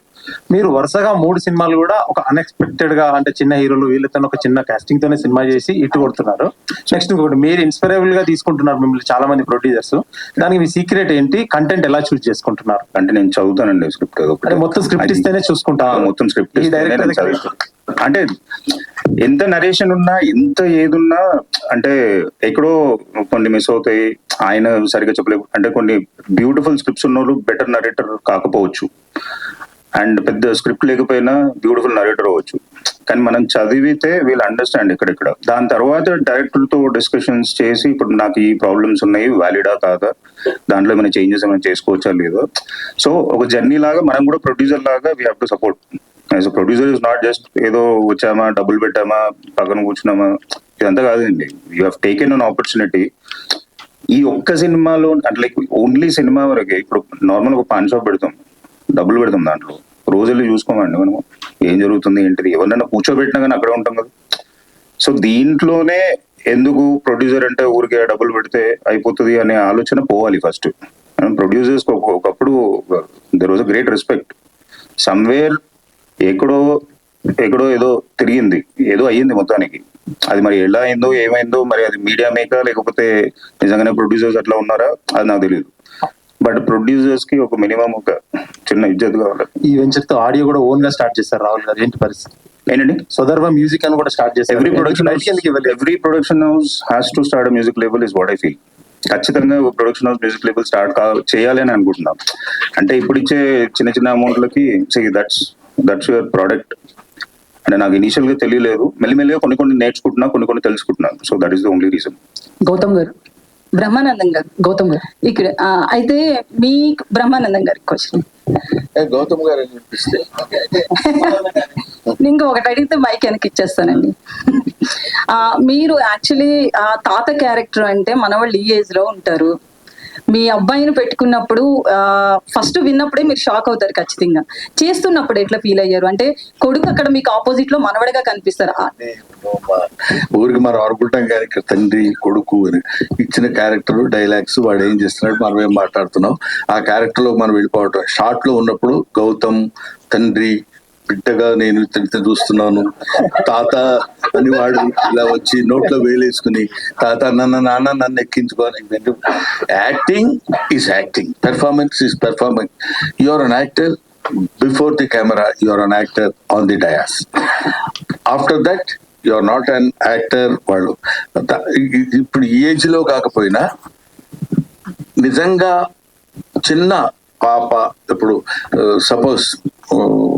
మీరు వరుసగా 3 సినిమాలు కూడా ఒక అన్ఎక్స్పెక్టెడ్ గా అంటే చిన్న హీరోలు వీళ్ళతో ఒక చిన్న కాస్టింగ్ తోనే సినిమా చేసి ఇటు కొడుతున్నారు. నెక్స్ట్ ఇంకొకటి, మీరు ఇన్స్పైరబుల్ గా తీసుకుంటున్నారు మిమ్మల్ని చాలా మంది ప్రొడ్యూసర్స్. దానికి మీ సీక్రెట్ ఏంటి? కంటెంట్ ఎలా చూస్ చేసుకుంటున్నారు?
అంటే నేను చదువుతానండి స్క్రిప్ట్,
మొత్తం స్క్రిప్ట్ ఇస్తేనే చూసుకుంటా,
మొత్తం స్క్రిప్ట్ అంటే ఎంత నరేషన్ ఉన్నా ఎంత ఏదున్నా అంటే ఎక్కడో కొన్ని మిస్ అవుతాయి, ఆయన సరిగ్గా చెప్పలేవు. అంటే కొన్ని బ్యూటిఫుల్ స్క్రిప్ట్స్ ఉన్న వాళ్ళు బెటర్ నరేటర్ కాకపోవచ్చు, అండ్ పెద్ద స్క్రిప్ట్ లేకపోయినా బ్యూటిఫుల్ నరేటర్ అవ్వచ్చు. కానీ మనం చదివితే వీళ్ళు అండర్స్టాండ్ ఇక్కడ దాని తర్వాత డైరెక్టర్ తో డిస్కషన్స్ చేసి ఇప్పుడు నాకు ఈ ప్రాబ్లమ్స్ ఉన్నాయి, వ్యాలిడా కాదా, దాంట్లో ఏమైనా చేంజెస్ ఏమైనా చేసుకోవచ్చా లేదో. సో ఒక జర్నీ లాగా మనం కూడా ప్రొడ్యూసర్ లాగా we have to support. As a producer is not just ఏదో వచ్చామా డబ్బులు పెట్టామా పక్కన కూర్చున్నామా, ఇదంతా కాదండి. You have taken an opportunity. ఈ ఒక్క సినిమాలో అంటే లైక్ ఓన్లీ సినిమా వరకే ఇప్పుడు నార్మల్ ఒక పాన్ షాప్ పెడతాం, డబ్బులు పెడతాం, దాంట్లో రోజులు చూసుకోమండి మనం ఏం జరుగుతుంది ఏంటిది, ఎవరినైనా కూర్చోబెట్టినా కానీ అక్కడే ఉంటాం కదా. సో దీంట్లోనే ఎందుకు ప్రొడ్యూసర్ అంటే ఊరికే డబ్బులు పెడితే అయిపోతుంది అనే ఆలోచన పోవాలి ఫస్ట్. ప్రొడ్యూసర్స్ ఒకప్పుడు there was a great respect. Somewhere ఎక్కడో ఏదో తిరిగింది, ఏదో అయ్యింది మొత్తానికి. అది మరి ఎలా అయిందో ఏమైందో, మరి అది మీడియా మేకా లేకపోతే నిజంగానే ప్రొడ్యూసర్స్ అట్లా ఉన్నారా అది నాకు తెలియదు. బట్ ప్రొడ్యూసర్స్ కి ఒక మినిమం ఒక చిన్న ఇజ్జత్ కావాలి.
ఈ వెంచర్ తో ఆడియో కూడా ఓన్ గా స్టార్ట్ చేస్తారు రాహుల్ గారు, ఏంటి పరిస్థితి?
ఏంటండి
సోదర్వ మ్యూజిక్ అని కూడా స్టార్ట్ చేస్తారు.
Every production house has to start music label is what I feel. ఖచ్చితంగా production house music label start చేయాలి అని అనుకుంటున్నాం. అంటే ఇప్పుడు ఇచ్చే చిన్న అమౌంట్లకి దట్స్ యువర్ ప్రోడక్ట్ అంటే నాకు ఇనిషియల్ గా తెలియలేదు, మెల్లిమెల్లిగా కొన్ని నేర్చుకుంటున్నా, కొన్ని తెలుసుకుంటున్నాను. So that is the only reason.
Gautam గారు, బ్రహ్మానందం గారు, గౌతమ్ గారు ఇక్కడ అయితే మీ బ్రహ్మానందం గారికి క్వశ్చన్.
గౌతమ్ గారు అనిపిస్తే
ఇంకా ఒకటి అడిగితే మైక్ వెనక్కి ఇచ్చేస్తానండి. మీరు యాక్చువల్లీ తాత క్యారెక్టర్ అంటే మన వాళ్ళు ఈ ఏజ్ లో ఉంటారు. మీ అబ్బాయిని పెట్టుకున్నప్పుడు ఫస్ట్ విన్నప్పుడే మీరు షాక్ అవుతారు ఖచ్చితంగా. చేస్తున్నప్పుడు ఎట్లా ఫీల్ అయ్యారు? అంటే కొడుకు అక్కడ మీకు ఆపోజిట్ లో మనవడగా కనిపిస్తారు.
ఊరికి మనం అనుకుంటాం కానీ ఇక్కడ తండ్రి కొడుకు అని ఇచ్చిన క్యారెక్టర్ డైలాగ్స్ వాడు ఏం చేస్తున్నాడు మనం ఏం మాట్లాడుతున్నాం ఆ క్యారెక్టర్ లో మనం వెళ్ళిపోవటం. షార్ట్ లో ఉన్నప్పుడు గౌతమ్ తండ్రి బిడ్డగా నేను ఇతనితో చూస్తున్నాను, తాత అని వాడు ఇలా వచ్చి నోట్లో వేలేసుకుని తాత నాన్న నన్ను ఎక్కించుకోని. Acting is acting, performance is performance. You are an actor before the camera, you are an actor on the dais. After that you are not an actor. వాళ్ళు ఇప్పుడు ఈ ఏజ్ లో కాకపోయినా నిజంగా చిన్న పాప ఇప్పుడు సపోజ్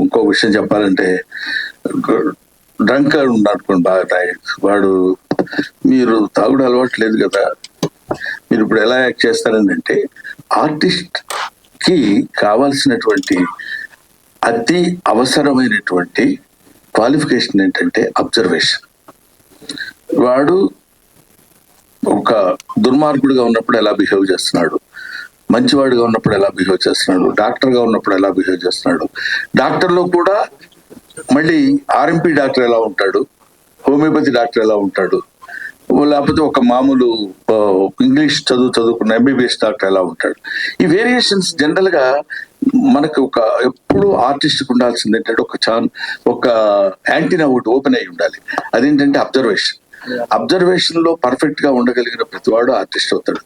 ఇంకో విషయం చెప్పాలంటే డ్రంకర్ ఉన్నాడు బాగా తాగి వాడు, మీరు తాగుడు అలవాటు లేదు కదా, మీరు ఇప్పుడు ఎలా యాక్ట్ చేస్తారంటే ఆర్టిస్ట్ కి కావాల్సినటువంటి అతి అవసరమైనటువంటి క్వాలిఫికేషన్ ఏంటంటే అబ్జర్వేషన్. వాడు ఒక దుర్మార్గుడిగా ఉన్నప్పుడు ఎలా బిహేవ్ చేస్తున్నాడు, మంచివాడిగా ఉన్నప్పుడు ఎలా బిహేవ్ చేస్తున్నాడు, డాక్టర్గా ఉన్నప్పుడు ఎలా బిహేవ్ చేస్తున్నాడు, డాక్టర్లో కూడా మళ్ళీ ఆర్ఎంపీ డాక్టర్ ఎలా ఉంటాడు, హోమియోపతి డాక్టర్ ఎలా ఉంటాడు, లేకపోతే ఒక మామూలు ఇంగ్లీష్ చదువుకున్న ఎంబీబీఎస్ డాక్టర్ ఎలా ఉంటాడు. ఈ వేరియేషన్స్ జనరల్ గా మనకు ఒక ఎప్పుడు ఆర్టిస్ట్కి ఉండాల్సింది ఏంటంటే ఒక యాంటీనా ఒకటి ఓపెన్ అయి ఉండాలి. అదేంటంటే అబ్జర్వేషన్. అబ్జర్వేషన్ లో పర్ఫెక్ట్ గా ఉండగలిగిన ప్రతివాడు ఆర్టిస్ట్ అవుతాడు.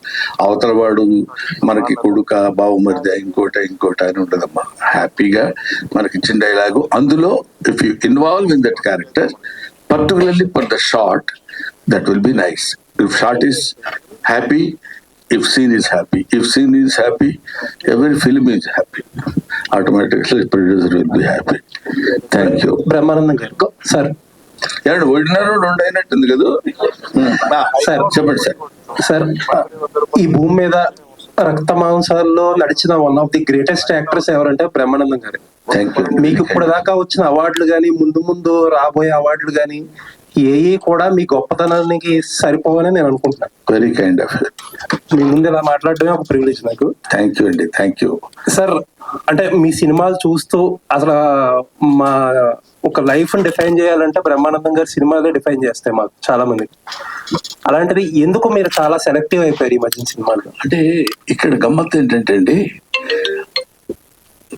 అవతల వాడు మనకి కొడుక బావుమరిది ఇంకోట అని ఉండదమ్మా. హ్యాపీగా మనకి ఇచ్చిన డైలాగు అందులో if you involve in that character particularly for the short that will be nice. If short is happy, if scene is happy, every film is happy, automatically producer will be happy. Thank you.
Brahmanandam గారు sir,
ఓడినారు రెండు అయినట్టుంది కదా sir, చెప్పండి sir.
Sir, ఈ భూమి మీద రక్త మాంసాల్లో నడిచిన one of the greatest actors ఎవరంటే బ్రహ్మానందం గారు.
Thank you.
మీకు ఇప్పుడు దాకా వచ్చిన అవార్డులు కానీ ముందు రాబోయే అవార్డులు కానీ ఏ కూడా మీ గొప్పతనానికి సరిపోవని నేను అనుకుంటున్నాను.
వెరీ కైండ్ ఆఫ్
మీ ముందు ఇలా మాట్లాడటమే ఒక ప్రివిలేజ్ నాకు.
థ్యాంక్ యూ అండి. Thank you
sir. అంటే మీ సినిమాలు చూస్తూ అసలు మా ఒక లైఫ్ ని డిఫైన్ చేయాలంటే బ్రహ్మానందం గారి సినిమాలే డిఫైన్ చేస్తాయి మాకు చాలా మంది. అలాంటిది ఎందుకు మీరు చాలా సెలెక్టివ్ అయిపోయారు ఈ మధ్య సినిమాలు?
అంటే ఇక్కడ గమ్మత్తు ఏంటంటే అండి,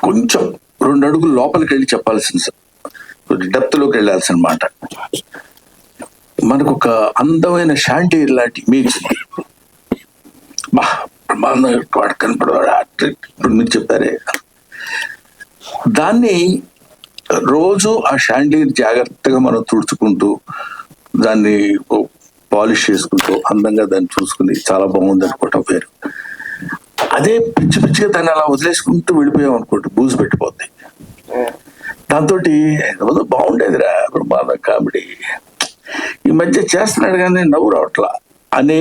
కొంచెం 2 అడుగులు లోపలికి వెళ్ళి చెప్పాల్సింది, డెప్త్ లోకి వెళ్ళాల్సిన మాట. మనకు ఒక అందమైన షాంటీర్ లాంటి ఇమేజ్ ఉంది. వాడు కనపడవాడు ఇప్పుడు మీరు చెప్పారే, దాన్ని రోజు ఆ షాంటీర్ జాగ్రత్తగా మనం తుడుచుకుంటూ దాన్ని పాలిష్ చేసుకుంటూ అందంగా దాన్ని చూసుకుని చాలా బాగుంది అనుకోవటం వేరు. అదే పిచ్చిగా దాన్ని అలా వదిలేసుకుంటూ వెళ్ళిపోయాం అనుకోండి, బూజు పెట్టిపోద్ది. దాంతో బాగుండేదిరా బ్రహ్మానందం కామెడీ, ఈ మధ్య చేస్తున్నాడు కానీ నవ్వు రావట్లా అని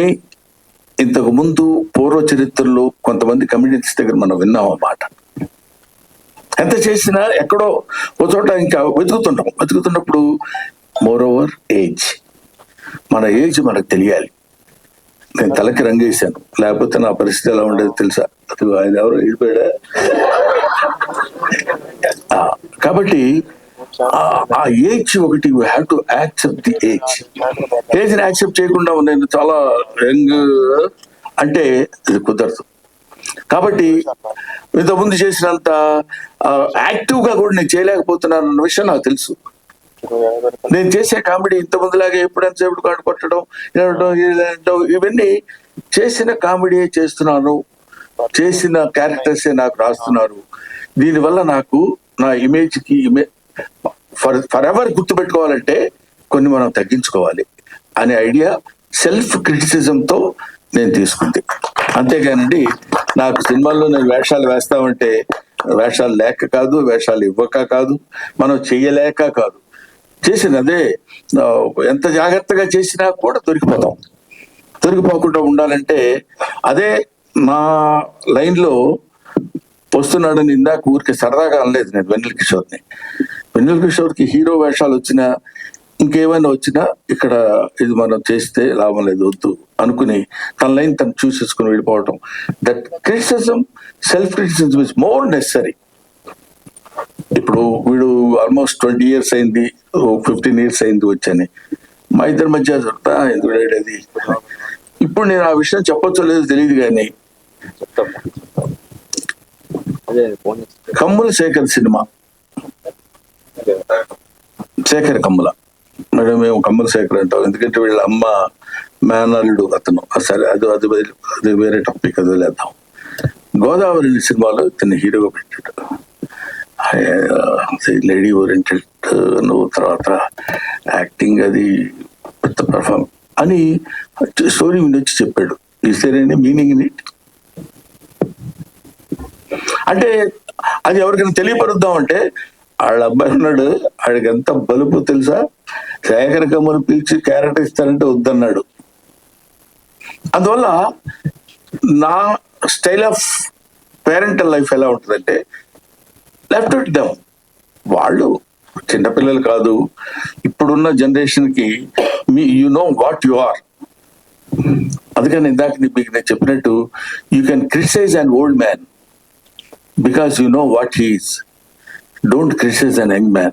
ఇంతకు ముందు పూర్వ చరిత్రలో కొంతమంది కమిడియన్స్ దగ్గర మనం విన్నాం అన్నమాట. ఎంత చేసినా ఎక్కడో ఒక చోట ఇంకా వెతుకుతున్నప్పుడు మోర్ ఓవర్ ఏజ్, మన ఏజ్ మనకు తెలియాలి. నేను తలకి రంగేశాను, లేకపోతే నా పరిస్థితి ఎలా ఉండేది తెలుసా? అది ఆయన ఎవరు వెళ్ళిపోయాడా? కాబట్టి ఆ ఏజ్ ఒకటి, you have to accept the age. ఏజ్ని యాక్సెప్ట్ చేయకుండా నేను చాలా యంగ్ అంటే అది కుదరదు. కాబట్టి ఇంతకుముందు చేసినంత యాక్టివ్ గా కూడా నేను చేయలేకపోతున్నాను అన్న విషయం నాకు తెలుసు. నేను చేసే కామెడీ ఇంతకుముందులాగా ఎప్పుడెంతసేపు కాడు కొట్టడం ఇవన్నీ చేసిన కామెడీ చేస్తున్నాను, చేసిన క్యారెక్టర్సే నాకు రాస్తున్నారు. దీనివల్ల నాకు నా ఇమేజ్కి ఫర్ ఎవర్ గుర్తుపెట్టుకోవాలంటే కొన్ని మనం తగ్గించుకోవాలి అనే ఐడియా సెల్ఫ్ క్రిటిసిజంతో నేను తీసుకుంది. అంతేగానండి నాకు సినిమాల్లో నేను వేషాలు వేస్తామంటే వేషాలు లేక కాదు, వేషాలు ఇవ్వక కాదు, మనం చెయ్యలేక కాదు, చేసినదే ఎంత జాగ్రత్తగా చేసినా కూడా దొరికిపోకుండా ఉండాలంటే అదే నా లైన్లో వస్తున్నాడని ఇందాక ఊరికి సరదాగా అనలేదు నేను వెన్నెల కిషోర్ని. వెన్నెల కిషోర్కి హీరో వేషాలు వచ్చినా ఇంకేమైనా వచ్చినా ఇక్కడ ఇది మనం చేస్తే లాభం లేదు, వద్దు అనుకుని తన లైన్ తను చూసేసుకుని వెళ్ళిపోవటం. That criticism, self criticism is more necessary. ఇప్పుడు వీడు ఆల్మోస్ట్ 20 years అయింది, 15 years అయింది వచ్చని, మా ఇద్దరి మధ్య దొరుకుతా ఎందుకు లేడేది. ఇప్పుడు నేను ఆ విషయం చెప్పొచ్చో లేదో తెలియదు కానీ కమ్ముల శేఖర్ సినిమా, శేఖర్ కమ్ముల, మేడం మేము కమ్ముల శేఖర్ అంటాం ఎందుకంటే వీళ్ళ అమ్మ మేనల్లుడు అతను. సరే అది వేరే టాపిక్, అది వదిలేద్దాం. గోదావరి సినిమాలో ఇతన్ని హీరోగా పెట్టాడు. లేడీ ఓరియంటెడ్, నువ్వు తర్వాత యాక్టింగ్ అది పెద్ద పర్ఫార్మ్ అని స్టోరీ వినొచ్చి చెప్పాడు. Is there any meaning in it? అంటే అది ఎవరికైనా తెలియపరుద్దాం అంటే వాళ్ళ అబ్బాయి ఉన్నాడు, వాడికి ఎంత బలుపు తెలుసా, శేఖర్ కమ్మును పిలిచి క్యారెక్టర్ ఇస్తానంటే వద్దన్నాడు. అందువల్ల నా స్టైల్ ఆఫ్ పేరెంటల్ లైఫ్ ఎలా ఉంటుందంటే లెఫ్ట్ ఇట్ దెమ్. వాళ్ళు చిన్నపిల్లలు కాదు, ఇప్పుడున్న జనరేషన్ కి you know what you are. అందుకని ఇందాక మీకు నేను చెప్పినట్టు you can criticize an old man because you know what he is. Don't criticize an young man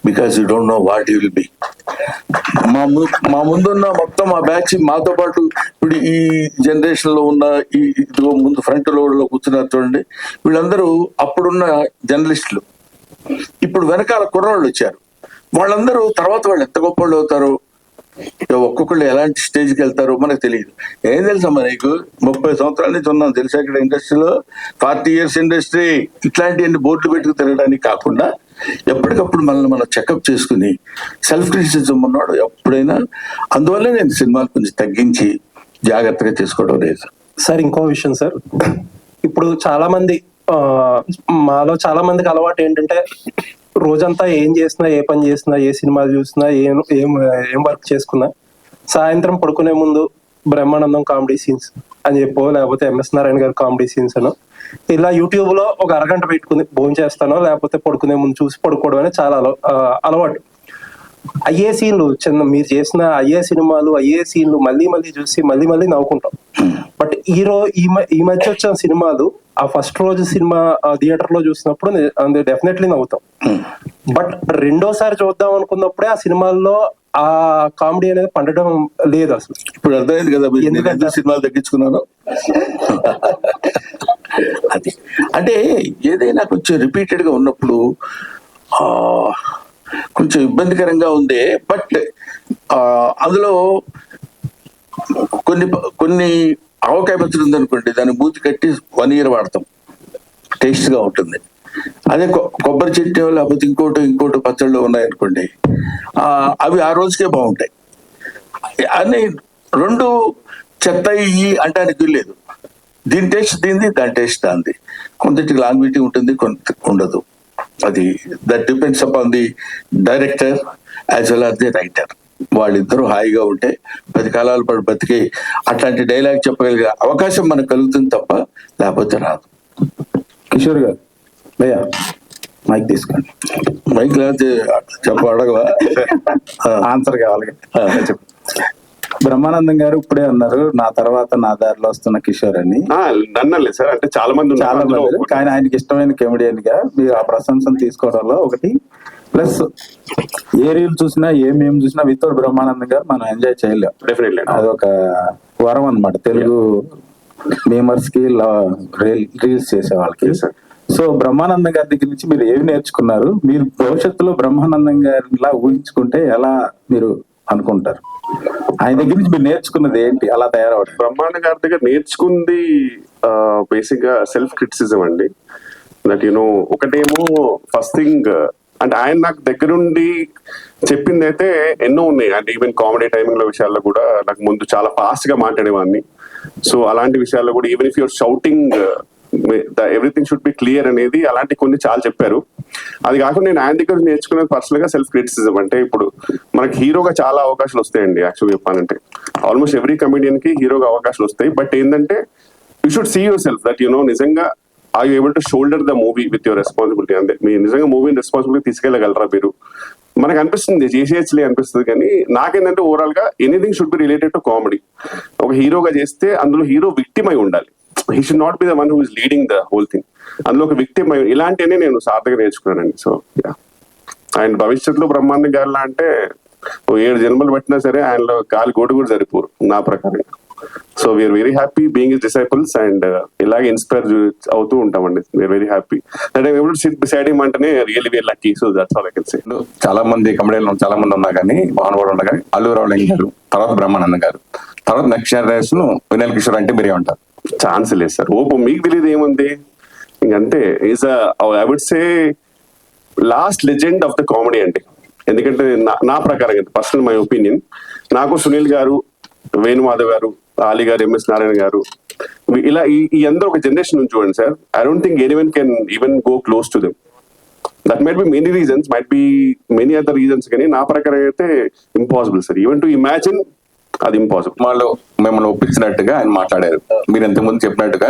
because you don't know what he will be. మా ముందున్న మొత్తం ఆ బ్యాచ్ మాతో పాటు ఇప్పుడు ఈ జనరేషన్ లో ఉన్న ఈ ముందు ఫ్రంట్ లో కూర్చున్నారు చూడండి, వీళ్ళందరూ అప్పుడున్న జర్నలిస్టులు. ఇప్పుడు వెనకాల కుర్రాళ్ళు వచ్చారు, వాళ్ళందరూ తర్వాత వాళ్ళు ఎంత గొప్ప వాళ్ళు అవుతారో, ఒక్కొక్కళ్ళు ఎలాంటి స్టేజ్కి వెళ్తారో మనకు తెలియదు. ఏం తెలుసమ్మా నీకు, 30 సంవత్సరాల నుంచి ఉన్నాం తెలుసా ఇక్కడ ఇండస్ట్రీలో, 40 years ఇండస్ట్రీ, ఇట్లాంటివన్నీ బోర్డులు పెట్టుకు తిరగడానికి కాకుండా ఎప్పటికప్పుడు మనల్ని మనం చెకప్ చేసుకుని సెల్ఫ్ క్రిటిసిజం ఉన్నాడు ఎప్పుడైనా. అందువల్ల నేను సినిమాలు కొంచెం తగ్గించి జాగ్రత్తగా చేసుకోవడం లేదు.
సార్ ఇంకో విషయం సార్, ఇప్పుడు చాలా మంది మాలో చాలా మందికి అలవాటు ఏంటంటే రోజంతా ఏం చేసినా, ఏ పని చేసినా, ఏ సినిమాలు చూసినా, ఏం వర్క్ చేసుకున్నా సాయంత్రం పడుకునే ముందు బ్రహ్మానందం కామెడీ సీన్స్ అని చెప్పో, లేకపోతే ఎంఎస్ నారాయణ గారి కామెడీ సీన్స్ అనో ఇలా యూట్యూబ్ లో ఒక అరగంట పెట్టుకుని భోజనం చేస్తానో లేకపోతే పడుకునే ముందు చూసి పడుకోవడం అనేది చాలా అలవాటు. అయ్యే సీన్లు మీరు చేసిన అయ్యే సినిమాలు, అయ్యే సీన్లు మళ్ళీ మళ్ళీ చూసి మళ్ళీ మళ్ళీ నవ్వుకుంటాం. బట్ ఈ మధ్య వచ్చిన సినిమాలు ఆ ఫస్ట్ రోజు సినిమా థియేటర్ లో చూసినప్పుడు డెఫినెట్లీ నవ్వుతాం. బట్ రెండోసారి చూద్దాం అనుకున్నప్పుడే ఆ సినిమాల్లో ఆ కామెడీ అనేది పండడం లేదు అసలు.
ఇప్పుడు అర్థమైంది కదా ఎందుకంటే సినిమాలు తగ్గించుకున్నాను. అది అంటే ఏదైనా కొంచెం రిపీటెడ్ గా ఉన్నప్పుడు కొంచెం ఇబ్బందికరంగా ఉంది. బట్ అందులో కొన్ని ఆవకాయ పచ్చడి ఉంది అనుకోండి, దాన్ని మూతి కట్టి 1 year వాడతాం, టేస్ట్ గా ఉంటుంది. అదే కొబ్బరి చట్నీ లేకపోతే ఇంకోటి పచ్చళ్ళు ఉన్నాయనుకోండి, అవి ఆ రోజుకే బాగుంటాయి. అన్ని రెండు చెత్త ఇయ్యి అంటానికి లేదు. దీని టేస్ట్ దీనిది, దాని టేస్ట్ దానిది. కొంతటికి లాంగ్విటీ ఉంటుంది, కొంత ఉండదు. అది that depends upon the director as well as the writer. వాళ్ళిద్దరూ హాయిగా ఉంటే 10 కాలాల పాటు బతికి అట్లాంటి డైలాగ్ చెప్పగలిగే అవకాశం మనకు కలుగుతుంది తప్ప లేకపోతే రాదు.
కిషోర్ గారు భయ్యా మైక్ తీసుకోండి.
మైక్ లేకపోతే అడగవా?
ఆన్సర్ కావాలి. బ్రహ్మానందం గారు ఇప్పుడే అన్నారు నా తర్వాత నా దారిలో వస్తున్న కిషోర్ అని.
నన్నలేదు సార్, అంటే చాలా మంది
కానీ ఆయనకి ఇష్టమైన కెమెడియన్ గా మీరు ఆ ప్రశంసను తీసుకోవడంలో ఒకటి ప్లస్ ఏ రీల్ చూసినా ఏమేమి చూసినా వితౌట్ బ్రహ్మానందం గారు మనం ఎంజాయ్ చేయలేం.
డెఫినెట్లీ
అదొక వరం అన్నమాట తెలుగు మేమర్స్ కి రీల్స్ చేసే వాళ్ళకి. సో బ్రహ్మానందం గారి దగ్గర నుంచి మీరు ఏమి నేర్చుకున్నారు? మీరు భవిష్యత్తులో బ్రహ్మానందం గారిలా ఊహించుకుంటే ఎలా మీరు అనుకుంటారు? ఆయన దగ్గర నుంచి మీరు నేర్చుకున్నది ఏంటి అలా తయారవడం?
బ్రహ్మాండ గారి దగ్గర నేర్చుకుంది బేసిక్ గా సెల్ఫ్ క్రిటిసిజం అండి. దట్ యూనో ఒకటేమో ఫస్ట్ థింగ్ అంటే ఆయన నాకు దగ్గరుండి చెప్పింది అయితే ఎన్నో ఉన్నాయి. అంటే ఈవెన్ కామెడీ టైమింగ్ లో విషయాల్లో కూడా నాకు ముందు చాలా ఫాస్ట్ గా మాట్లాడేవాడిని. సో అలాంటి విషయాల్లో కూడా even if your shouting everything should be clear అనేది అలాంటి కొన్ని చాలా చెప్పారు. అది కాకుండా నేను ఆయన దగ్గర నేర్చుకునేది పర్సనల్ గా సెల్ఫ్ క్రిటిసిజం. అంటే ఇప్పుడు మనకి హీరోగా చాలా అవకాశాలు వస్తాయండి. యాక్చువల్గా చెప్పాలంటే ఆల్మోస్ట్ ఎవ్రీ కమెడియన్ కి హీరోగా అవకాశాలు వస్తాయి. బట్ ఏంటంటే you should see yourself that you know నిజంగా are you able to shoulder the movie with your responsibility. అంటే మీరు నిజంగా మూవీని రెస్పాన్సిబిలిటీ తీసుకెళ్ళగలరా మీరు? మనకు అనిపిస్తుంది చేసేయచ్చులే అనిపిస్తుంది, కానీ నాకేంటంటే ఓవరాల్ గా anything should be related to comedy. ఒక హీరోగా చేస్తే అందులో హీరో విక్టిమ్ అయి ఉండాలి. He should not be the one who is leading the whole thing. అందులో ఒక విక్టిమ్ అయి ఇలాంటివన్నీ నేను సార్థగా నేర్చుకున్నానండి. సో ఆయన భవిష్యత్తులో బ్రహ్మాండం గారిలా అంటే 7 జన్మలు పెట్టినా సరే ఆయనలో గాలి గోటు కూడా సరిపోరు నా ప్రకారం. So we are very happy being his disciples and ఇలాగే ఇన్స్పైర్ అవుతూ ఉంటామండి. We are very happy that I able to sit beside him అంటేనే really very lucky. So that's all I can say.
చాలా మంది కమెడియన్లు చాలా మంది ఉన్నా కానీ మోహన్ కూడా ఉన్నా కానీ అల్లు రావులింగ్ గారు, తర్వాత బ్రహ్మానందం గారు, తర్వాత నెక్స్ట్ జనరేషన్ వినయ్ కిషోర్ అంటే మీరే ఉంటారు?
ఛాన్స్ లేదు సార్. ఓపో మీకు తెలియదు ఏముంది ఇంకంతే. Is I would say last legend of the comedy అండి. ఎందుకంటే నా ప్రకారం పర్సనల్ మై ఒపీనియన్ నాకు సునీల్ గారు, వేణుమాధవ్ గారు, ఆలీ గారు, ఎంఎస్ నారాయణ గారు ఇలా ఈ అందరూ ఒక జనరేషన్ నుంచి చూడండి sir. I don't think anyone can even go close to them. That might be many reasons, might be many other reasons, కానీ నా ప్రకారం అయితే impossible sir. Even to imagine అది ఇంపాసిబుల్.
వాళ్ళు మిమ్మల్ని ఒప్పించినట్టుగా ఆయన మాట్లాడారు. మీరు ఇంతకుముందు చెప్పినట్టుగా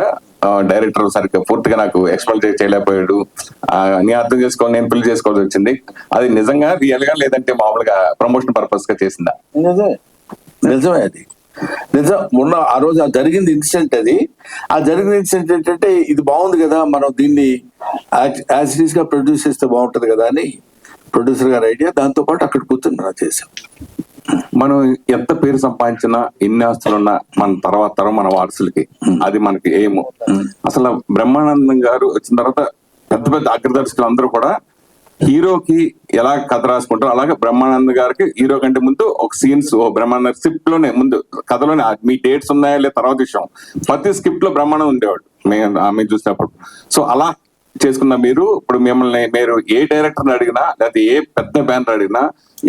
డైరెక్టర్ సరిగ్గా పూర్తిగా నాకు ఎక్స్ప్లెయిన్ చేయలేకపోయాడు, నేను అర్థం చేసుకోవాలి, నేను పెళ్లి చేసుకోవాల్సి వచ్చింది. అది నిజంగా రియల్ గా లేదంటే మామూలుగా ప్రమోషన్ పర్పస్ గా చేసిందా?
నిజమే అది నిజం. మొన్న ఆ రోజు ఆ జరిగింది ఇన్సిడెంట్ అది. ఆ జరిగిన ఇన్సిడెంట్ ఏంటంటే ఇది బాగుంది కదా, మనం దీన్ని యాజ్ ఇట్ ఈస్ గా ప్రొడ్యూస్ చేస్తే బాగుంటది కదా అని ప్రొడ్యూసర్ గారి ఐడియా. దాంతో పాటు అక్కడ కూర్చుని చేసాం.
మనం ఎంత పేరు సంపాదించినా ఎన్ని ఆస్తులున్నా మన తర్వాత తరం మన వారసులకి అది మనకి ఏమో. అసలు బ్రహ్మానందం గారు వచ్చిన తర్వాత పెద్ద పెద్ద అగ్రదర్శకులు అందరూ కూడా హీరోకి ఎలా కథ రాసుకుంటారు అలాగే బ్రహ్మానంద గారికి హీరో కంటే ముందు ఒక సీన్స్ బ్రహ్మానంద స్క్రిప్ట్ లోనే ముందు కథలోనే మీ డేట్స్ ఉన్నాయా లేదా తర్వాత విషయం, ప్రతి స్క్రిప్ట్ లో బ్రహ్మానందం ఉండేవాడు మేము చూసినప్పుడు. సో అలా చేసుకున్న మీరు ఇప్పుడు మిమ్మల్ని మీరు ఏ డైరెక్టర్ని అడిగినా లేకపోతే ఏ పెద్ద బ్యానర్ అడిగినా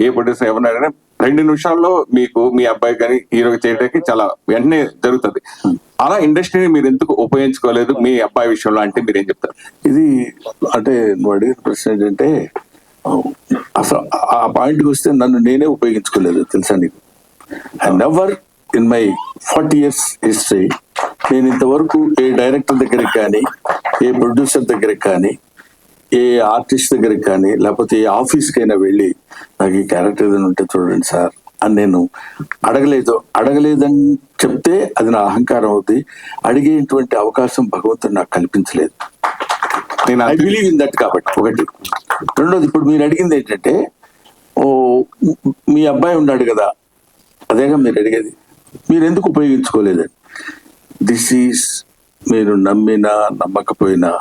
ఏ ప్రొడ్యూసర్ ఎవరిని అడిగినా 2 నిమిషాల్లో మీకు మీ అబ్బాయి కానీ హీరోకి చేయడానికి చాలా వెంటనే జరుగుతుంది. అలా ఇండస్ట్రీని మీరు ఎందుకు ఉపయోగించుకోలేదు మీ అబ్బాయి విషయంలో అంటే మీరు ఏం చెప్తారు?
ఇది అంటే నువ్వు అడిగిన ప్రశ్న ఏంటంటే అసలు ఆ పాయింట్కి వస్తే నన్ను నేనే ఉపయోగించుకోలేదు తెలుసా నీకు. I never in my 40 years history నేను ఇంతవరకు ఏ డైరెక్టర్ దగ్గరికి కానీ ఏ ప్రొడ్యూసర్ దగ్గరికి కానీ ఏ ఆర్టిస్ట్ దగ్గరికి కానీ లేకపోతే ఏ ఆఫీస్కైనా వెళ్ళి నాకు ఈ క్యారెక్టర్ ఏదైనా ఉంటే చూడండి సార్ అని నేను అడగలేదని చెప్తే అది నా అహంకారం అవుతుంది. అడిగేటువంటి అవకాశం భగవంతుడు నాకు కల్పించలేదు. నేను ఐ బిలీవ్ ఇన్ దట్. కాబట్టి ఒకటి. రెండోది ఇప్పుడు మీరు అడిగింది ఏంటంటే మీ అబ్బాయి ఉన్నాడు కదా, అదేగా మీరు అడిగేది, మీరు ఎందుకు ఉపయోగించుకోలేదని. దిస్ ఈజ్ మీరు నమ్మినా నమ్మకపోయినా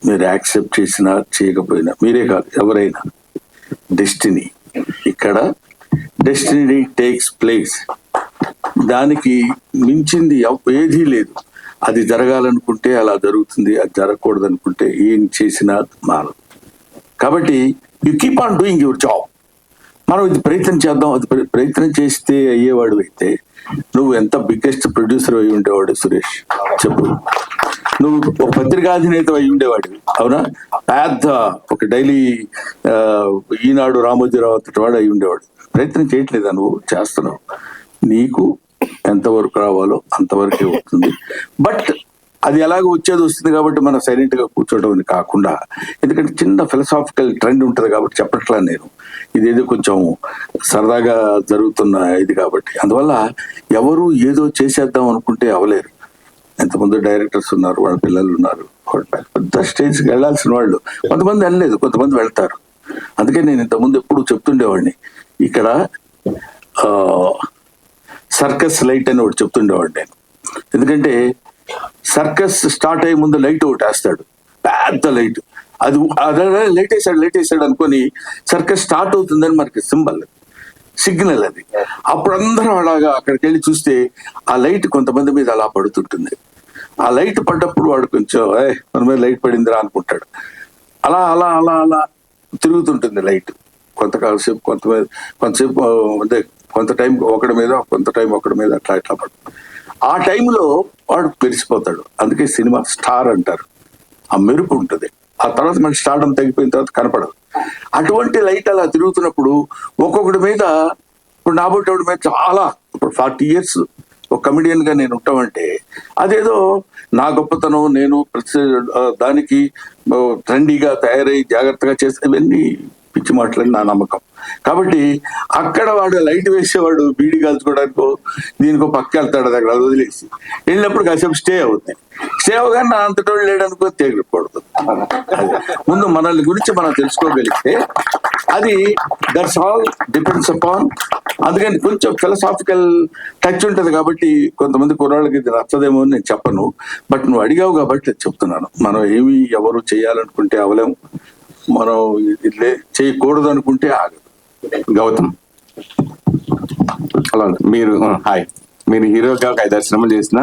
మీరు యాక్సెప్ట్ చేసినా చేయకపోయినా మీరే కాదు ఎవరైనా డెస్టినీ. ఇక్కడ డెస్టినీ టేక్స్ ప్లేస్. దానికి మించింది ఏదీ లేదు. అది జరగాలనుకుంటే అలా జరుగుతుంది, అది జరగకూడదు అనుకుంటే ఏం చేసినా మారదు. కాబట్టి you keep on doing your job. మనం ఇది ప్రయత్నం చేద్దాం, అది ప్రయత్నం చేస్తే అయ్యేవాడు అయితే నువ్వు ఎంత బిగ్గెస్ట్ ప్రొడ్యూసర్ అయి ఉండేవాడు సురేష్ చెప్పు. నువ్వు ఒక పత్రికాధినేత అయి ఉండేవాడు, అవునా? పెద్ద ఒక డైలీ ఈనాడు రామోజీరావు అంతటి వాడు అయి ఉండేవాడు. ప్రయత్నం చేయట్లేదా? నువ్వు చేస్తున్నావు. నీకు ఎంతవరకు రావాలో అంతవరకే వస్తుంది. బట్ అది ఎలాగో వచ్చేది వస్తుంది కాబట్టి మనం సైలెంట్ గా కూర్చోవడం అని కాకుండా, ఎందుకంటే చిన్న ఫిలసాఫికల్ ట్రెండ్ ఉంటుంది కాబట్టి చెప్పట్లా నేను, ఇదేదో కొంచెం సరదాగా జరుగుతున్న ఇది కాబట్టి. అందువల్ల ఎవరు ఏదో చేసేద్దాం అనుకుంటే అవలేరు. ఎంతమంది డైరెక్టర్స్ ఉన్నారు, వాళ్ళ పిల్లలు ఉన్నారు, పెద్ద స్టేజ్కి వెళ్లాల్సిన వాళ్ళు. కొంతమంది వెళ్ళలేదు, కొంతమంది వెళ్తారు. అందుకే నేను ఇంతకుముందు ఎప్పుడు చెప్తుండేవాడిని, ఇక్కడ సర్కస్ లైట్ అని ఒకటి చెప్తుండేవాడిని నేను. ఎందుకంటే సర్కస్ స్టార్ట్ అయ్యే ముందు లైట్ ఒకటి వేస్తాడు, పెద్ద లైట్. అది లైట్ వేసాడు అనుకొని సర్కస్ స్టార్ట్ అవుతుందని మనకి సిగ్నల్ అది. అప్పుడు అందరూ అలాగా అక్కడికి వెళ్ళి చూస్తే ఆ లైట్ కొంతమంది మీద అలా పడుతుంటుంది. ఆ లైట్ పడ్డప్పుడు వాడు కొంచెం మన మీద లైట్ పడిందిరా అనుకుంటాడు. అలా అలా అలా అలా తిరుగుతుంటుంది లైట్ కొంతసేపు, కొంతసేపు అంటే కొంత టైం ఒకడి మీద, కొంత టైం ఒకడి మీద, అట్లా ఇట్లా పడుతుంది. ఆ టైంలో వాడు పెరిసిపోతాడు. అందుకే సినిమా స్టార్ అంటారు. ఆ మెరుపు ఉంటుంది. ఆ తర్వాత మన స్టార్డం తగ్గిపోయిన తర్వాత కనపడదు. అటువంటి లైట్ అలా తిరుగుతున్నప్పుడు ఒక్కొక్కటి మీద, ఇప్పుడు నాబోటి మీద చాలా, ఇప్పుడు 40 years ఒక కమెడియన్ గా నేను ఉంటామంటే అదేదో నా గొప్పతనం, నేను ప్రతి దానికి ట్రెండీగా తయారై జాగ్రత్తగా చేస్తే ఇవన్నీ పిచ్చి మాటలని నా నమ్మకం. కాబట్టి అక్కడ వాడు లైట్ వేసేవాడు బీడీ కాల్చుకోవడానికో దీనికో పక్క వెళ్తాడు, అక్కడ వదిలేసి వెళ్ళినప్పుడు కాసేపు స్టే అవుతుంది. స్టే అవగానే నా అంతటోళ్ళు లేడనుకో తేగకూడదు. ముందు మనల్ని గురించి మనం తెలుసుకోగలిగితే అది దట్స్ ఆల్ డిపెండ్స్ అపాన్. అందుకని కొంచెం ఫిలసాఫికల్ టచ్ ఉంటుంది కాబట్టి కొంతమంది కుర్రాళ్ళకి ఇది నచ్చదేమో అని నేను చెప్పను. బట్ నువ్వు అడిగావు కాబట్టి చెప్తున్నాను. మనం ఏమి ఎవరు చేయాలనుకుంటే అవలేము, మనం ఇట్లే చేయకూడదు అనుకుంటే ఆగదు.
గౌతమ్, అలా మీరు హాయ్, మీరు హీరోగా ఒక 5-6 సినిమాలు చేసిన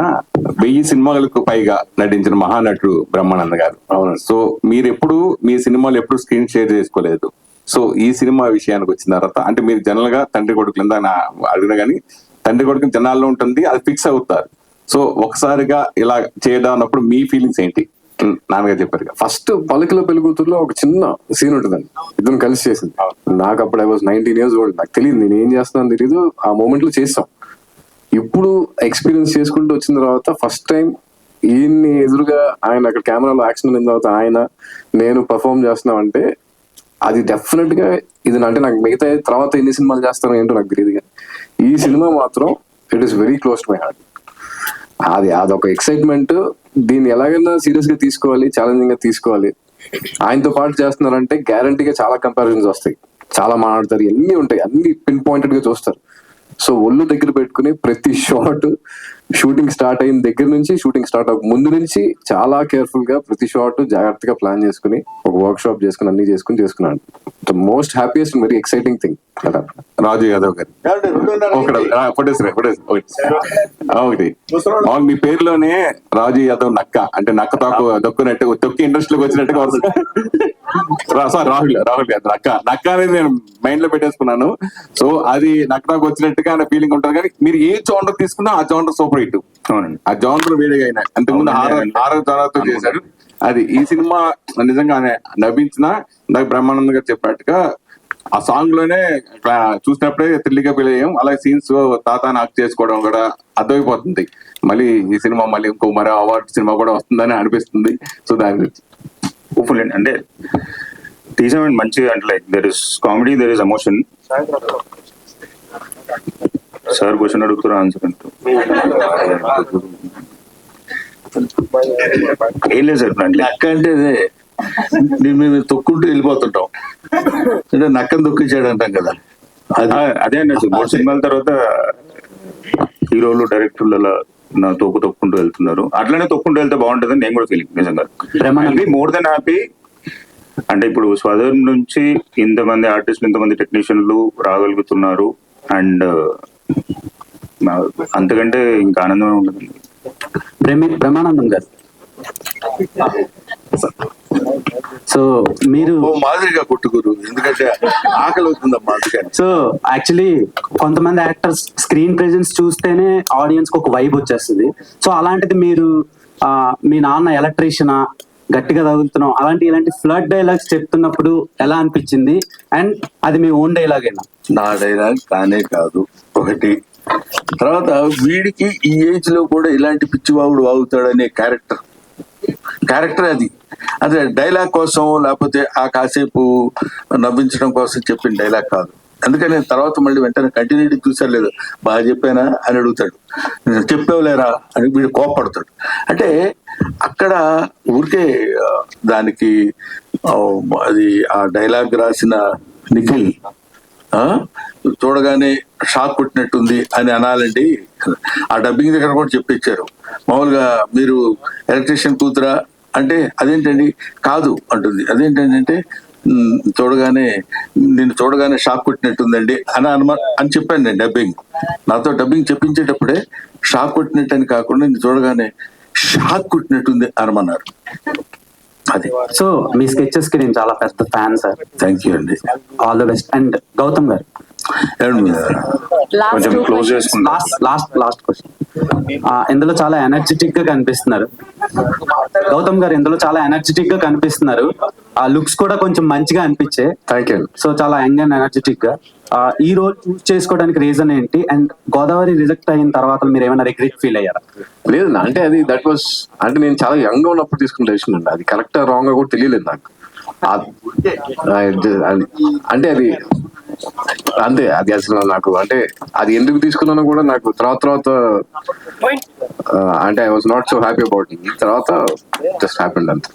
1000 సినిమాలకు పైగా నటించిన మహానటుడు బ్రహ్మానంద గారు. అవును. సో మీరు ఎప్పుడు మీ సినిమాలు ఎప్పుడు స్క్రీన్ షేర్ చేసుకోలేదు. సో ఈ సినిమా విషయానికి వచ్చిన తర్వాత, అంటే మీరు జనరల్ గా తండ్రి కొడుకులు ఇందా అడిగినా కానీ తండ్రి కొడుకు జనాల్లో ఉంటుంది, అది ఫిక్స్ అవుతారు. సో ఒకసారిగా ఇలా చేయడం అన్నప్పుడు మీ ఫీలింగ్స్ ఏంటి? నాన్నగారు చెప్పారు
ఫస్ట్ పలకలో పెళ్ళికూతురులో ఒక చిన్న సీన్ ఉంటుందండి, ఇద్దరు కలిసి చేసింది. నాకు అప్పుడు I was 19 years old, నాకు తెలియదు నేను ఏం చేస్తున్నాను తెలియదు. ఆ మూమెంట్ లో చేస్తాం. ఇప్పుడు ఎక్స్పీరియన్స్ చేసుకుంటూ వచ్చిన తర్వాత ఫస్ట్ టైం ఈయన్ని ఎదురుగా ఆయన అక్కడ కెమెరాలో యాక్షన్ అయిన తర్వాత ఆయన నేను పర్ఫామ్ చేస్తున్నామంటే అది డెఫినెట్ గా ఇది అంటే నాకు మిగతా తర్వాత ఎన్ని సినిమాలు చేస్తానో ఏంటో నాకు తెలియదు, కానీ ఈ సినిమా మాత్రం it is very close to my heart. అదొక ఎక్సైట్మెంట్. దీన్ని ఎలాగైనా సీరియస్ గా తీసుకోవాలి, ఛాలెంజింగ్ గా తీసుకోవాలి. ఆయనతో పాటు చేస్తున్నారంటే గ్యారంటీగా చాలా కంపారిజన్స్ వస్తాయి, చాలా మాట్లాడతారు, ఎన్ని ఉంటాయి, అన్ని పిన్ పాయింటెడ్ గా చూస్తారు. సో ఒళ్ళు దగ్గర పెట్టుకుని ప్రతి షాట్ షూటింగ్ స్టార్ట్ అయిన దగ్గర నుంచి షూటింగ్ స్టార్ట్ అవ్వ ముందు నుంచి చాలా కేర్ఫుల్ గా ప్రతి షాట్ జాగ్రత్తగా ప్లాన్ చేసుకుని ఒక వర్క్ షాప్ చేసుకుని అన్ని చేసుకున్నాను. The most happiest very exciting thing.
Raju Yadav గారు ఒకటి మీ పేరులోనే రాజు యాదవ్ నక్క, అంటే నక్క దొక్కునట్టు తొక్కి ఇండస్ట్రీలోకి వచ్చినట్టుగా వస్తుంది. రాహుల్ గారు నక్క అనేది నేను మైండ్ లో పెట్టేసుకున్నాను. సో అది నక్క వచ్చినట్టుగా అనే ఫీలింగ్ ఉంటుంది. కానీ మీరు ఏ జోనర్ తీసుకున్నా ఆ జోనర్ సూపర్ హిట్. అవునండి, ఆ జోనర్ వేడిగా అయినా అంతకుముందు హారర్ జోనర్తో చేశారు. అది ఈ సినిమా నిజంగా నవ్వించిన నాకు బ్రహ్మానంద గారు చెప్పినట్టుగా ఆ సాంగ్ లోనే చూసినప్పుడే థ్రిల్గా ఫీల్ అయ్యాం. అలాగే సీన్స్ తాత నాకు చేసుకోవడం కూడా అర్థమైపోతుంది. మళ్ళీ ఈ సినిమా మళ్ళీ ఇంకో మరో అవార్డు సినిమా కూడా వస్తుందని అనిపిస్తుంది. సో దాని గురించి
హోప్ఫుల్ అంటే తీసామండి మంచిగా, అంటే like there is comedy, there is emotion. Sir question అడుగుతారు ఆన్సర్ అంటూ ఏం లేదు సార్.
నక్క అంటే మేము తొక్కుంటూ వెళ్ళిపోతుంటాం, అంటే నక్కను తొక్కించాడు అంటాం కదా.
అదే అండి, 3 సినిమాల తర్వాత హీరోలు డైరెక్టర్లు అలా నా తొక్కుంటూ వెళ్తున్నారు. అట్లనే తొక్కుంటూ వెళ్తే బాగుంటుందని నేను కూడా ఫీలింగ్. నిజంగా మోర్ దెన్ హ్యాపీ. అంటే ఇప్పుడు స్వదర్ నుంచి ఇంతమంది ఆర్టిస్టులు, ఇంతమంది టెక్నీషియన్లు రాగలుగుతున్నారు. అండ్ అంతకంటే ఇంకా ఆనందమే ఉంటుంది.
బ్రహ్మానందం గారు, సో మీరు
మాదిరిగా కొట్టుకోరు, ఎందుకంటే ఆకలి అవుతుందమ్మా అందుకని.
సో యాక్చువల్లీ కొంతమంది యాక్టర్స్ స్క్రీన్ ప్రెజెన్స్ చూస్తేనే ఆడియన్స్ కి ఒక వైబ్ వచ్చేస్తుంది. సో అలాంటిది మీరు
మీ నాన్న ఎలక్ట్రీషియనా, గట్టిగా తగులుతున్నాం, ఇలాంటి ఫ్లడ్ డైలాగ్స్ చెప్తున్నప్పుడు ఎలా అనిపించింది? అండ్ అది మీ ఓన్ డైలాగ్ అయినా?
నా డైలాగ్ కానే కాదు ఒకటి. తర్వాత వీడికి ఈ ఏజ్ లో కూడా ఇలాంటి పిచ్చివాగుడు వాగుతాడనే క్యారెక్టర్ అది. అదే డైలాగ్ కోసం లేకపోతే ఆ కాసేపు నవ్వించడం కోసం చెప్పిన డైలాగ్ కాదు. అందుకని తర్వాత మళ్ళీ వెంటనే కంటిన్యూటీ చూసారు లేదు, బాగా చెప్పానా అని అడుగుతాడు, చెప్పేవలేరా అని వీడు కోపడతాడు. అంటే అక్కడ ఊరికే దానికి అది ఆ డైలాగ్ రాసిన నిఖిల్ చూడగానే షాక్ కొట్టినట్టుంది అని అనాలండి. ఆ డబ్బింగ్ దగ్గర కూడా చెప్పించారు. మామూలుగా మీరు ఎలక్ట్రీషియన్ కూతురా అంటే అదేంటండి కాదు అంటుంది. అదేంటంటే నిన్ను చూడగానే షాక్ కొట్టినట్టుందండి అని చెప్పాను నేను. నాతో డబ్బింగ్ చెప్పించేటప్పుడే షాక్ కొట్టినట్టని కాకుండా నిన్ను చూడగానే షాక్ కొట్టినట్టుంది అనమన్నారు. అది.
సో మీ స్కెచెస్ కి నేను చాలా పెద్ద ఫ్యాన్ సార్.
థ్యాంక్ యూ అండి.
All the best. And Gautam గారు,
కొంచెం క్లోజ్ చేసుకుంటాం.
Last question. ఇందులో చాలా ఎనర్జెటిక్ గా కనిపిస్తున్నారు గౌతమ్ గారు. ఇందులో చాలా ఎనర్జెటిక్ గా కనిపిస్తున్నారు. ఆ లుక్స్ కూడా కొంచెం మంచిగా అనిపించే.
Thank you.
సో చాలా యంగ్ అండ్ ఎనర్జెటిక్ గా. ఈ రోల్ చూస్ చేసుకోవడానికి రీజన్ ఏంటి? అండ్ గోదావరి రిజెక్ట్ అయిన తర్వాత మీరు ఏమైనా రిగ్రెట్ ఫీల్ అయ్యారా?
లేదు, అంటే అది దట్ వాస్ అంటే నేను చాలా యంగ్ గా ఉన్నప్పుడు తీసుకున్న డెసిషన్ అండి. అది కరెక్ట్ రాంగ్ గా కూడా తెలియలేదు నాకు. అంటే అది అంతే. అది అసలు నాకు అంటే అది ఎందుకు తీసుకున్నానో కూడా నాకు తర్వాత అంటే I was not so happy about it. తర్వాత జస్ట్ హ్యాపెండ్ అంతే.